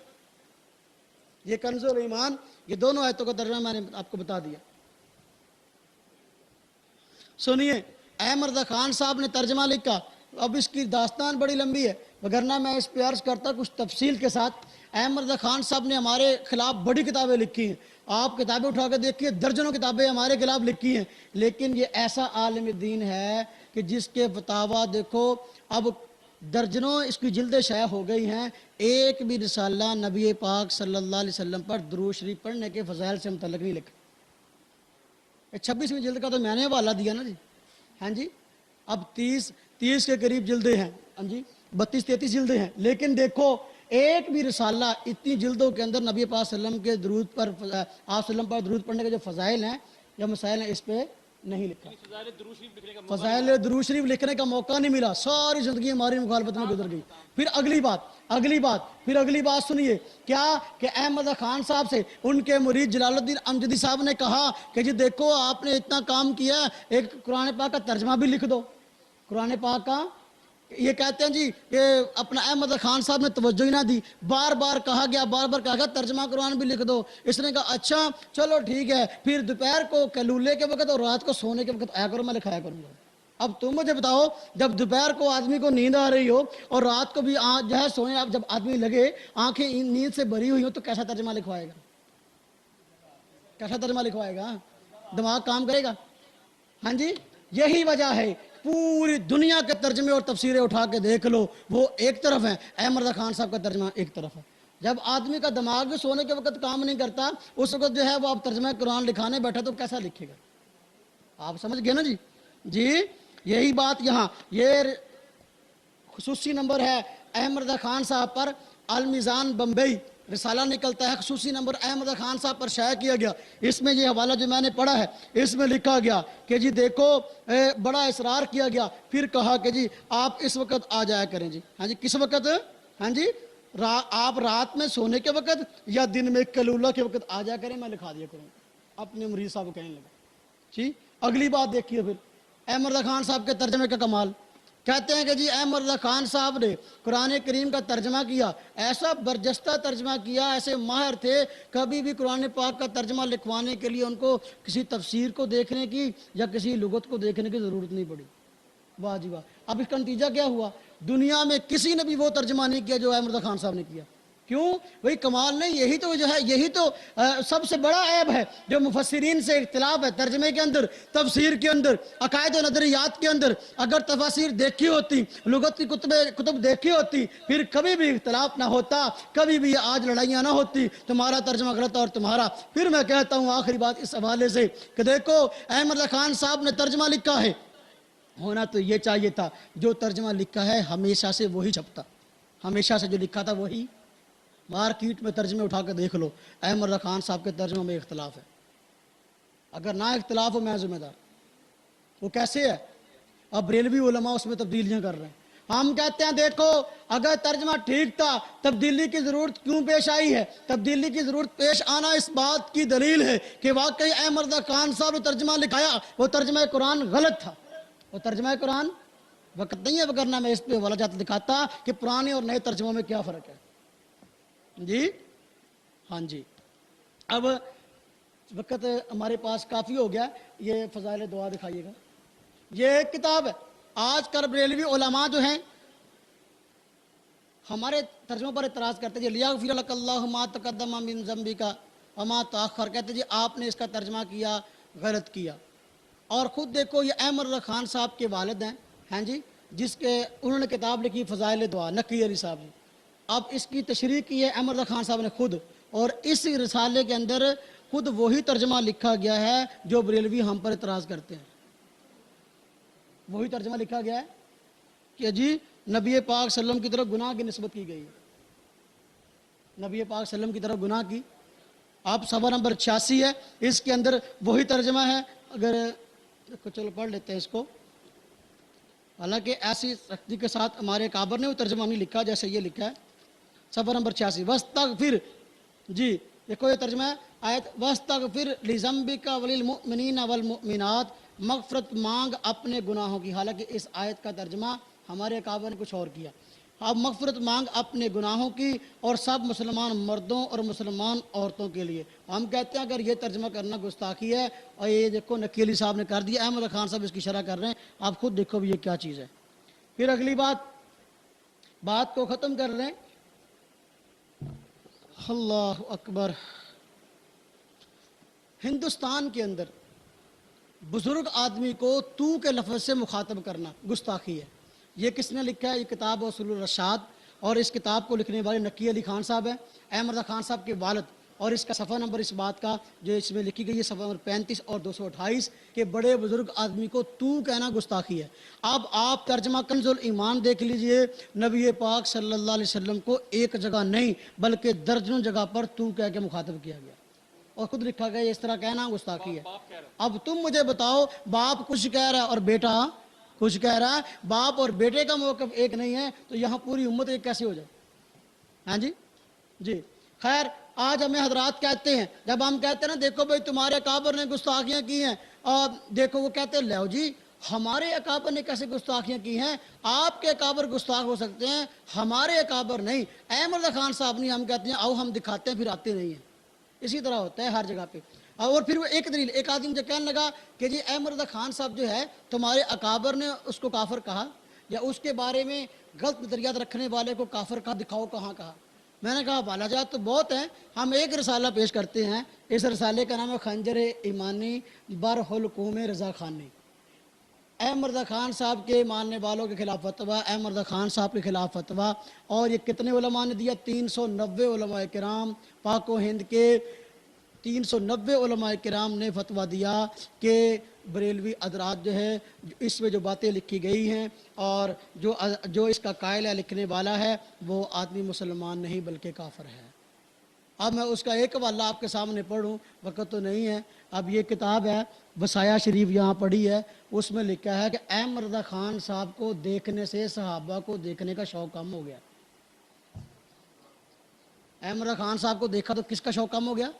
یہ کنز الایمان یہ دونوں آیتوں کا ترجمہ میں نے آپ کو بتا دیا سنیے احمد رضا خان صاحب نے ترجمہ لکھا اب اس کی داستان بڑی لمبی ہے وگرنہ میں اس پہ عرض کرتا کچھ تفصیل کے ساتھ احمد رضا خان صاحب نے ہمارے خلاف بڑی کتابیں لکھی ہیں آپ کتابیں اٹھا کے دیکھیے درجنوں کتابیں ہمارے خلاف لکھی ہیں لیکن یہ ایسا عالم دین ہے کہ جس کے فتاویٰ دیکھو اب درجنوں اس کی جلدیں شائع ہو گئی ہیں ایک بھی رسالہ نبی پاک صلی اللہ علیہ وسلم پر درود شریف پڑھنے کے فضائل سے متعلق نہیں لکھا 26ویں جلد کا تو میں نے حوالہ دیا نا جی ہاں جی اب 30 کے قریب جلدیں ہیں ہاں جی 32-33 جلدیں ہیں لیکن دیکھو ایک بھی رسالہ اتنی جلدوں کے اندر نبی پاک صلی اللہ علیہ وسلم کے درود پر آپ وسلم پر درود پڑھنے کے جو فضائل ہیں یا مسائل ہیں اس پہ نہیں لکھا فضائل درود شریف لکھنے کا موقع نہیں ملا ساری زندگی ہماری مخالفت میں گزر گئی پھر اگلی بات سنیے کیا کہ احمد خان صاحب سے ان کے مرید جلال الدین امجدی صاحب نے کہا کہ جی دیکھو آپ نے اتنا کام کیا ایک قرآن پاک کا ترجمہ بھی لکھ دو قرآن پاک کا یہ کہتے ہیں جی کہ اپنا احمد خان صاحب نے توجہ ہی نہ دی بار بار کہا گیا ترجمہ قرآن بھی لکھ دو اس نے کہا اچھا چلو ٹھیک ہے پھر دوپہر کو کلولے کے وقت اور رات کو سونے کے وقت آیا کرو میں لکھایا کروں گا اب تم مجھے بتاؤ جب دوپہر کو آدمی کو نیند آ رہی ہو اور رات کو بھی جو ہے سونے اب جب آدمی لگے آنکھیں نیند سے بھری ہوئی ہو تو کیسا ترجمہ لکھوائے گا دماغ کام کرے گا ہاں جی یہی وجہ ہے پوری دنیا کے ترجمے اور تفسیریں اٹھا کے دیکھ لو وہ ایک طرف ہے احمد رضا خان صاحب کا ترجمہ ایک طرف ہے جب آدمی کا دماغ بھی سونے کے وقت کام نہیں کرتا اس وقت جو ہے وہ اب ترجمہ قرآن لکھانے بیٹھا تو کیسا لکھے گا آپ سمجھ گئے نا جی یہی بات یہاں یہ خصوصی نمبر ہے احمد رضا خان صاحب پر المیزان بمبئی رسالہ نکلتا ہے خصوصی نمبر احمد رضا خان صاحب پر شائع کیا گیا اس میں یہ حوالہ جو میں نے پڑھا ہے اس میں لکھا گیا کہ جی دیکھو بڑا اصرار کیا گیا پھر کہا کہ جی آپ اس وقت آ جایا کریں جی ہاں جی کس وقت ہاں جی آپ رات میں سونے کے وقت یا دن میں کلولہ کے وقت آ جایا کریں میں لکھا دیا کروں اپنے مریض صاحب کو کہنے لگا جی اگلی بات دیکھیے پھر احمد رضا خان صاحب کے ترجمے کا کمال کہتے ہیں کہ جی احمد رضا خان صاحب نے قرآن کریم کا ترجمہ کیا ایسا برجستہ ترجمہ کیا ایسے ماہر تھے کبھی بھی قرآن پاک کا ترجمہ لکھوانے کے لیے ان کو کسی تفسیر کو دیکھنے کی یا کسی لغت کو دیکھنے کی ضرورت نہیں پڑی واہ جی واہ اب اس کا نتیجہ کیا ہوا دنیا میں کسی نے بھی وہ ترجمہ نہیں کیا جو احمد رضا خان صاحب نے کیا کیوں وہی کمال نہیں یہی تو جو ہے یہی تو سب سے بڑا عیب ہے جو مفسرین سے اختلاف ہے ترجمے کے اندر تفسیر کے اندر عقائد و نظریات کے اندر اگر تفاسیر دیکھی ہوتی لغت کی کتب دیکھی ہوتی پھر کبھی بھی اختلاف نہ ہوتا کبھی بھی آج لڑائیاں نہ ہوتی تمہارا ترجمہ غلط اور تمہارا پھر میں کہتا ہوں آخری بات اس حوالے سے کہ دیکھو احمد رضا خان صاحب نے ترجمہ لکھا ہے ہونا تو یہ چاہیے تھا جو ترجمہ لکھا ہے ہمیشہ سے وہی چھپتا ہمیشہ سے جو لکھا تھا وہی مارکیٹ میں ترجمے اٹھا کے دیکھ لو احمد رضا خان صاحب کے ترجمے میں اختلاف ہے اگر نہ اختلاف ہو میں ذمہ دار وہ کیسے ہے اب بریلوی علماء اس میں تبدیلیاں کر رہے ہیں. ہم کہتے ہیں دیکھو اگر ترجمہ ٹھیک تھا تبدیلی کی ضرورت کیوں پیش آئی ہے؟ تبدیلی کی ضرورت پیش آنا اس بات کی دلیل ہے کہ واقعی احمد رضا خان صاحب نے ترجمہ لکھایا وہ ترجمہ قرآن غلط تھا. وہ ترجمہ قرآن وقت نہیں ہے وگرنہ میں اس پہ والا جات دکھاتا کہ پرانے اور نئے ترجموں میں کیا فرق ہے. جی ہاں جی. اب وقت ہمارے پاس کافی ہو گیا. یہ فضائل دعا دکھائیے گا. یہ ایک کتاب ہے. آج کل بریلوی علماء جو ہیں ہمارے ترجموں پر اعتراض کرتے ہیں لیغفر لک اللہ ما تقدم من ذنبک وما تاخر. کہتے جی آپ نے اس کا ترجمہ کیا غلط کیا. اور خود دیکھو یہ احمد رضا خان صاحب کے والد ہیں ہیں جی جس کے انہوں نے کتاب لکھی فضائل دعا نقی علی صاحب نے. اب اس کی تشریح کی ہے احمد رضا خان صاحب نے خود. اور اس رسالے کے اندر خود وہی ترجمہ لکھا گیا ہے جو بریلوی ہم پر اعتراض کرتے ہیں. وہی ترجمہ لکھا گیا ہے کہ جی نبی پاک صلی اللہ علیہ وسلم کی طرف گناہ کی نسبت کی گئی ہے. نبی پاک صلی اللہ علیہ وسلم کی طرف گناہ کی. آپ صفحہ نمبر 86 ہے. اس کے اندر وہی ترجمہ ہے. اگر چلو پڑھ لیتے ہیں اس کو. حالانکہ ایسی سختی کے ساتھ ہمارے کابر نے وہ ترجمہ نہیں لکھا جیسے یہ لکھا ہے. صفحہ نمبر 86 وَاسْتَغْفِرْ. جی دیکھو یہ ترجمہ ہے آیت وَاسْتَغْفِرْ لِذَنْبِكَ وَلِلْمُؤْمِنِينَ وَالْمُؤْمِنَاتِ. مغفرت مانگ اپنے گناہوں کی. حالانکہ اس آیت کا ترجمہ ہمارے کعبہ نے کچھ اور کیا. اب مغفرت مانگ اپنے گناہوں کی اور سب مسلمان مردوں اور مسلمان عورتوں کے لیے. ہم کہتے ہیں اگر یہ ترجمہ کرنا گستاخی ہے اور یہ دیکھو نقی علی صاحب نے کر دیا. احمد خان صاحب اس کی شرح کر رہے ہیں. آپ خود دیکھو بھی یہ کیا چیز ہے. پھر اگلی بات کو ختم کر رہے ہیں. اللہ اکبر. ہندوستان کے اندر بزرگ آدمی کو تو کے لفظ سے مخاطب کرنا گستاخی ہے. یہ کس نے لکھا ہے؟ یہ کتاب اصول الرشاد. اور اس کتاب کو لکھنے والے نقی علی خان صاحب ہیں احمد رضا خان صاحب کے والد. اور اس کا صفحہ نمبر اس بات کا جو اس میں لکھی گئی ہے صفحہ نمبر 35 اور 228 کہ بڑے بزرگ آدمی کو تو کہنا گستاخی ہے. اب آپ ترجمہ کنز الایمان دیکھ لیجئے. نبی پاک صلی اللہ علیہ وسلم کو ایک جگہ نہیں بلکہ درجنوں جگہ پر تو کہہ کے مخاطب کیا گیا اور خود لکھا گیا اس طرح کہنا گستاخی ہے. اب تم مجھے بتاؤ باپ کچھ کہہ رہا ہے اور بیٹا کچھ کہہ رہا ہے. باپ اور بیٹے کا موقف ایک نہیں ہے تو یہاں پوری امت ایک کیسے ہو جائے؟ ہاں جی جی. خیر آج ہمیں حضرات کہتے ہیں جب ہم کہتے ہیں نا دیکھو بھئی تمہارے اکابر نے گستاخیاں کی ہیں اور دیکھو وہ کہتے ہیں لیو جی ہمارے اکابر نے کیسے گستاخیاں کی ہیں؟ آپ کے اکابر گستاخ ہو سکتے ہیں ہمارے اکابر نہیں. احمد رضا خان صاحب نہیں. ہم کہتے ہیں آؤ ہم دکھاتے ہیں پھر آتے نہیں ہیں. اسی طرح ہوتا ہے ہر جگہ پہ. اور پھر وہ ایک دلیل ایک آدمی مجھے کہنے لگا کہ جی احمد رضا خان صاحب جو ہے تمہارے اکابر نے اس کو کافر کہا یا اس کے بارے میں غلط نظریات رکھنے والے کو کافر کہا. دکھاؤ کہاں کہا. میں نے کہا بالا جات تو بہت ہیں. ہم ایک رسالہ پیش کرتے ہیں. اس رسالے کا نام ہے خنجر ایمانی برحلقوم رضا خانی. احمد رضا خان صاحب کے ماننے والوں کے خلاف فتویٰ. احمد رضا خان صاحب کے خلاف فتویٰ. اور یہ کتنے علماء نے دیا؟ 390 علماء کرام پاک و ہند کے 390 علماء کرام نے فتویٰ دیا کہ بریلوی حضرات جو ہے اس میں جو باتیں لکھی گئی ہیں اور جو اس کا قائل ہے لکھنے والا ہے وہ آدمی مسلمان نہیں بلکہ کافر ہے. اب میں اس کا ایک حوالہ آپ کے سامنے پڑھوں وقت تو نہیں ہے. اب یہ کتاب ہے وصایا شریف یہاں پڑھی ہے. اس میں لکھا ہے کہ احمد رضا خان صاحب کو دیکھنے سے صحابہ کو دیکھنے کا شوق کم ہو گیا. احمد رضا خان صاحب کو دیکھا تو کس کا شوق کم ہو گیا؟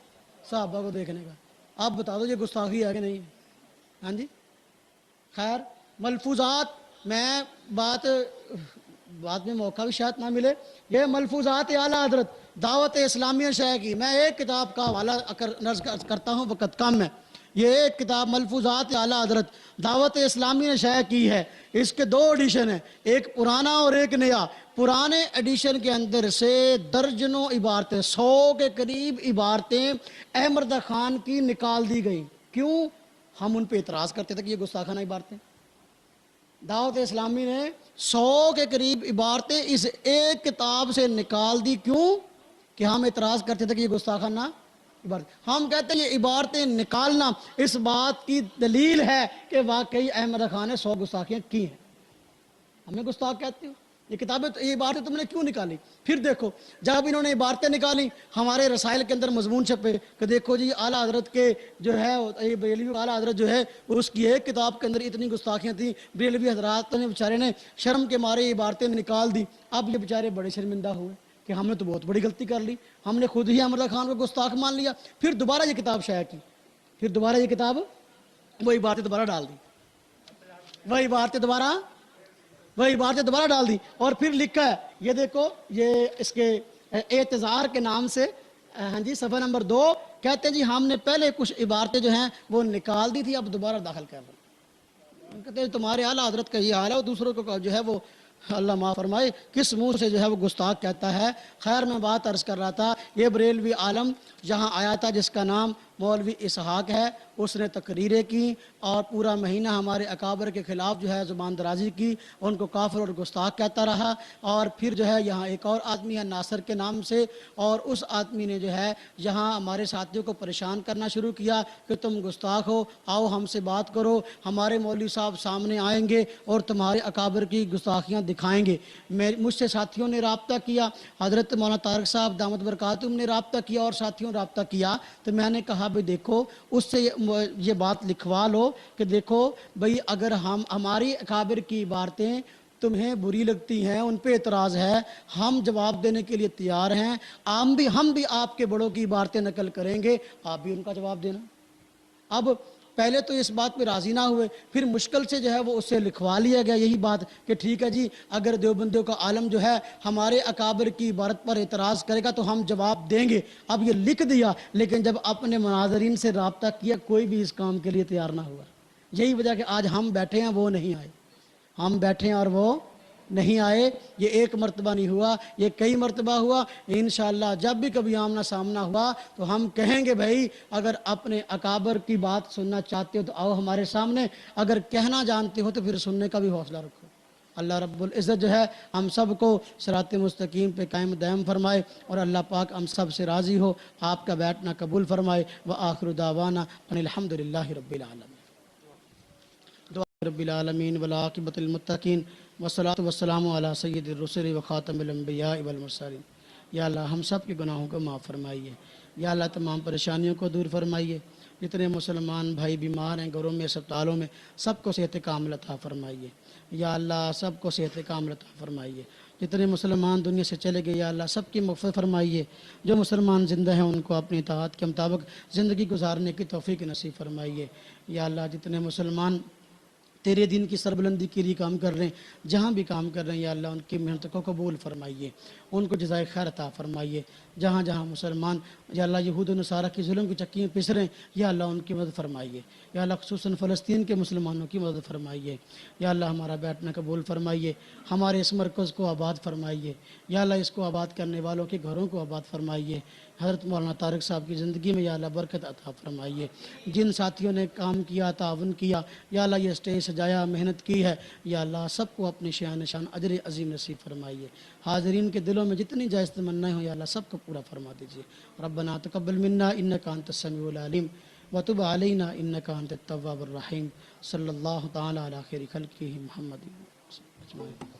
صحابہ کو دیکھنے کا. آپ بتا دو یہ گستاخی ہے کہ نہیں؟ ہاں جی. خیر ملفوظات میں بات میں موقع بھی شاید نہ ملے. یہ ملفوظات اعلیٰ حضرت دعوت اسلامیہ شائع کی. میں ایک کتاب کا حوالہ نرز کرتا ہوں وقت کم ہے. یہ ایک کتاب ملفوظات اعلیٰ حضرت دعوت اسلامی نے شائع کی ہے. اس کے 2 ایڈیشن ہیں ایک پرانا اور ایک نیا. پرانے ایڈیشن کے اندر سے درجنوں عبارتیں 100 کے قریب عبارتیں احمد رضا خان کی نکال دی گئیں. کیوں؟ ہم ان پہ اعتراض کرتے تھے کہ یہ گستاخانہ عبارتیں. دعوت اسلامی نے 100 کے قریب عبارتیں اس ایک کتاب سے نکال دی. کیوں؟ کہ ہم اعتراض کرتے تھے کہ یہ گستاخانہ عبارت. ہم کہتے ہیں یہ عبارتیں نکالنا اس بات کی دلیل ہے کہ واقعی احمد رضا خان نے 100 گستاخیاں کی ہیں. ہمیں گستاخ کہتے ہو؟ یہ کتابیں تو یہ باتیں تم نے کیوں نکالی؟ پھر دیکھو جب انہوں نے یہ باتیں نکالی ہمارے رسائل کے اندر مضمون چھپے کہ دیکھو جی اعلیٰ حضرت کے جو ہے یہ بریلوی اعلیٰ حضرت جو ہے اس کی ایک کتاب کے اندر اتنی گستاخیاں تھیں، بریلوی حضرات نے بیچارے نے شرم کے مارے یہ باتیں نکال دی۔ اب یہ بیچارے بڑے شرمندہ ہوئے کہ ہم نے تو بہت بڑی غلطی کر لی، ہم نے خود ہی امرتا خان کو گستاخ مان لیا۔ پھر دوبارہ یہ کتاب شائع کی، پھر دوبارہ یہ کتاب وہی باتیں دوبارہ ڈال دی، وہی باتیں دوبارہ ڈال دی، اور پھر لکھا ہے یہ دیکھو، یہ اس کے اعتذار کے نام سے ہاں جی صفحہ نمبر 2 کہتے ہیں جی ہم نے پہلے کچھ عبارتیں جو ہیں وہ نکال دی تھی، اب دوبارہ داخل کر رہے ہیں۔ کہتے ہیں تمہارے اعلیٰ حضرت کا یہ حال ہے، اور دوسروں کو جو ہے وہ اللہ معاف فرمائے کس منہ سے جو ہے وہ گستاخ کہتا ہے۔ خیر میں بات عرض کر رہا تھا، یہ بریلوی عالم جہاں آیا تھا جس کا نام مولوی اسحاق ہے، اس نے تقریریں کی اور پورا مہینہ ہمارے اکابر کے خلاف جو ہے زبان درازی کی، ان کو کافر اور گستاخ کہتا رہا۔ اور پھر جو ہے یہاں ایک اور آدمی ہے ناصر کے نام سے، اور اس آدمی نے جو ہے یہاں ہمارے ساتھیوں کو پریشان کرنا شروع کیا کہ تم گستاخ ہو، آؤ ہم سے بات کرو، ہمارے مولوی صاحب سامنے آئیں گے اور تمہارے اکابر کی گستاخیاں دکھائیں گے۔ مجھ سے ساتھیوں نے رابطہ کیا، حضرت مولانا طارق صاحب دامت برکاتہم نے رابطہ کیا اور ساتھیوں نے رابطہ کیا، تو میں نے کہا بھئی دیکھو اس سے یہ بات لکھوا لو کہ دیکھو بھئی اگر ہماری اکابر کی عبارتیں تمہیں بری لگتی ہیں، ان پہ اعتراض ہے، ہم جواب دینے کے لیے تیار ہیں، ہم بھی آپ کے بڑوں کی عبارتیں نقل کریں گے، آپ بھی ان کا جواب دینا۔ اب پہلے تو اس بات پہ راضی نہ ہوئے، پھر مشکل سے جو ہے وہ اس سے لکھوا لیا گیا یہی بات کہ ٹھیک ہے جی اگر دیوبندیوں کا عالم جو ہے ہمارے اکابر کی عبارت پر اعتراض کرے گا تو ہم جواب دیں گے۔ اب یہ لکھ دیا، لیکن جب اپنے مناظرین سے رابطہ کیا کوئی بھی اس کام کے لیے تیار نہ ہوا۔ یہی وجہ کہ آج ہم بیٹھے ہیں وہ نہیں آئے، ہم بیٹھے ہیں اور وہ نہیں آئے۔ یہ ایک مرتبہ نہیں ہوا، یہ کئی مرتبہ ہوا۔ انشاءاللہ جب بھی کبھی آمنا سامنا ہوا تو ہم کہیں گے بھائی اگر اپنے اکابر کی بات سننا چاہتے ہو تو آؤ ہمارے سامنے، اگر کہنا جانتے ہو تو پھر سننے کا بھی حوصلہ رکھو۔ اللہ رب العزت جو ہے ہم سب کو صراط مستقیم پہ قائم دائم فرمائے، اور اللہ پاک ہم سب سے راضی ہو، آپ کا بیٹھنا قبول فرمائے۔ وآخر دعوانا ان الحمدللہ رب العالمین۔ رب العالمین والعاقبۃ للمتقین والصلاۃ والسلام علی سید الرسل وخاتم الانبیاء والمرسلین۔ یا اللہ ہم سب کے گناہوں کو معاف فرمائیے، یا اللہ تمام پریشانیوں کو دور فرمائیے، جتنے مسلمان بھائی بیمار ہیں گھروں میں اسپتالوں میں سب کو صحت کامل عطا فرمائیے، یا اللہ سب کو صحت کامل عطا فرمائیے۔ جتنے مسلمان دنیا سے چلے گئے یا اللہ سب کی مغفرت فرمائیے، جو مسلمان زندہ ہیں ان کو اپنی اطاعت کے مطابق زندگی گزارنے کی توفیق نصیب فرمائیے۔ یا اللہ جتنے مسلمان تیرے دین کی سربلندی کے لیے کام کر رہے ہیں، جہاں بھی کام کر رہے ہیں یا اللہ ان کی محنت کو قبول فرمائیے، ان کو جزائے خیر عطا فرمائیے۔ جہاں جہاں مسلمان یا اللہ یہود و نصارہ کی ظلم کی چکیاں پس رہے ہیں یا اللہ ان کی مدد فرمائیے، یا اللہ خصوصاً فلسطین کے مسلمانوں کی مدد فرمائیے۔ یا اللہ ہمارا بیٹھنا قبول فرمائیے، ہمارے اس مرکز کو آباد فرمائیے، یا اللہ اس کو آباد کرنے والوں کے گھروں کو آباد فرمائیے۔ حضرت مولانا طارق صاحب کی زندگی میں یا اللہ برکت عطا فرمائیے۔ جن ساتھیوں نے کام کیا، تعاون کیا، یا اللہ یہ اسٹیج سجایا، محنت کی ہے، یا اللہ سب کو اپنی شان شان اجر عظیم نصیب فرمائیے۔ حاضرین کے دلوں میں جتنی جائز تمنائیں ہوں یا اللہ سب کو پورا فرما دیجیے۔ ربنا تقبل منا انک انت السمیع العلیم وتب علینا انک انت التواب الرحیم۔ صلی اللہ تعالی علی خیر خلقہ محمد۔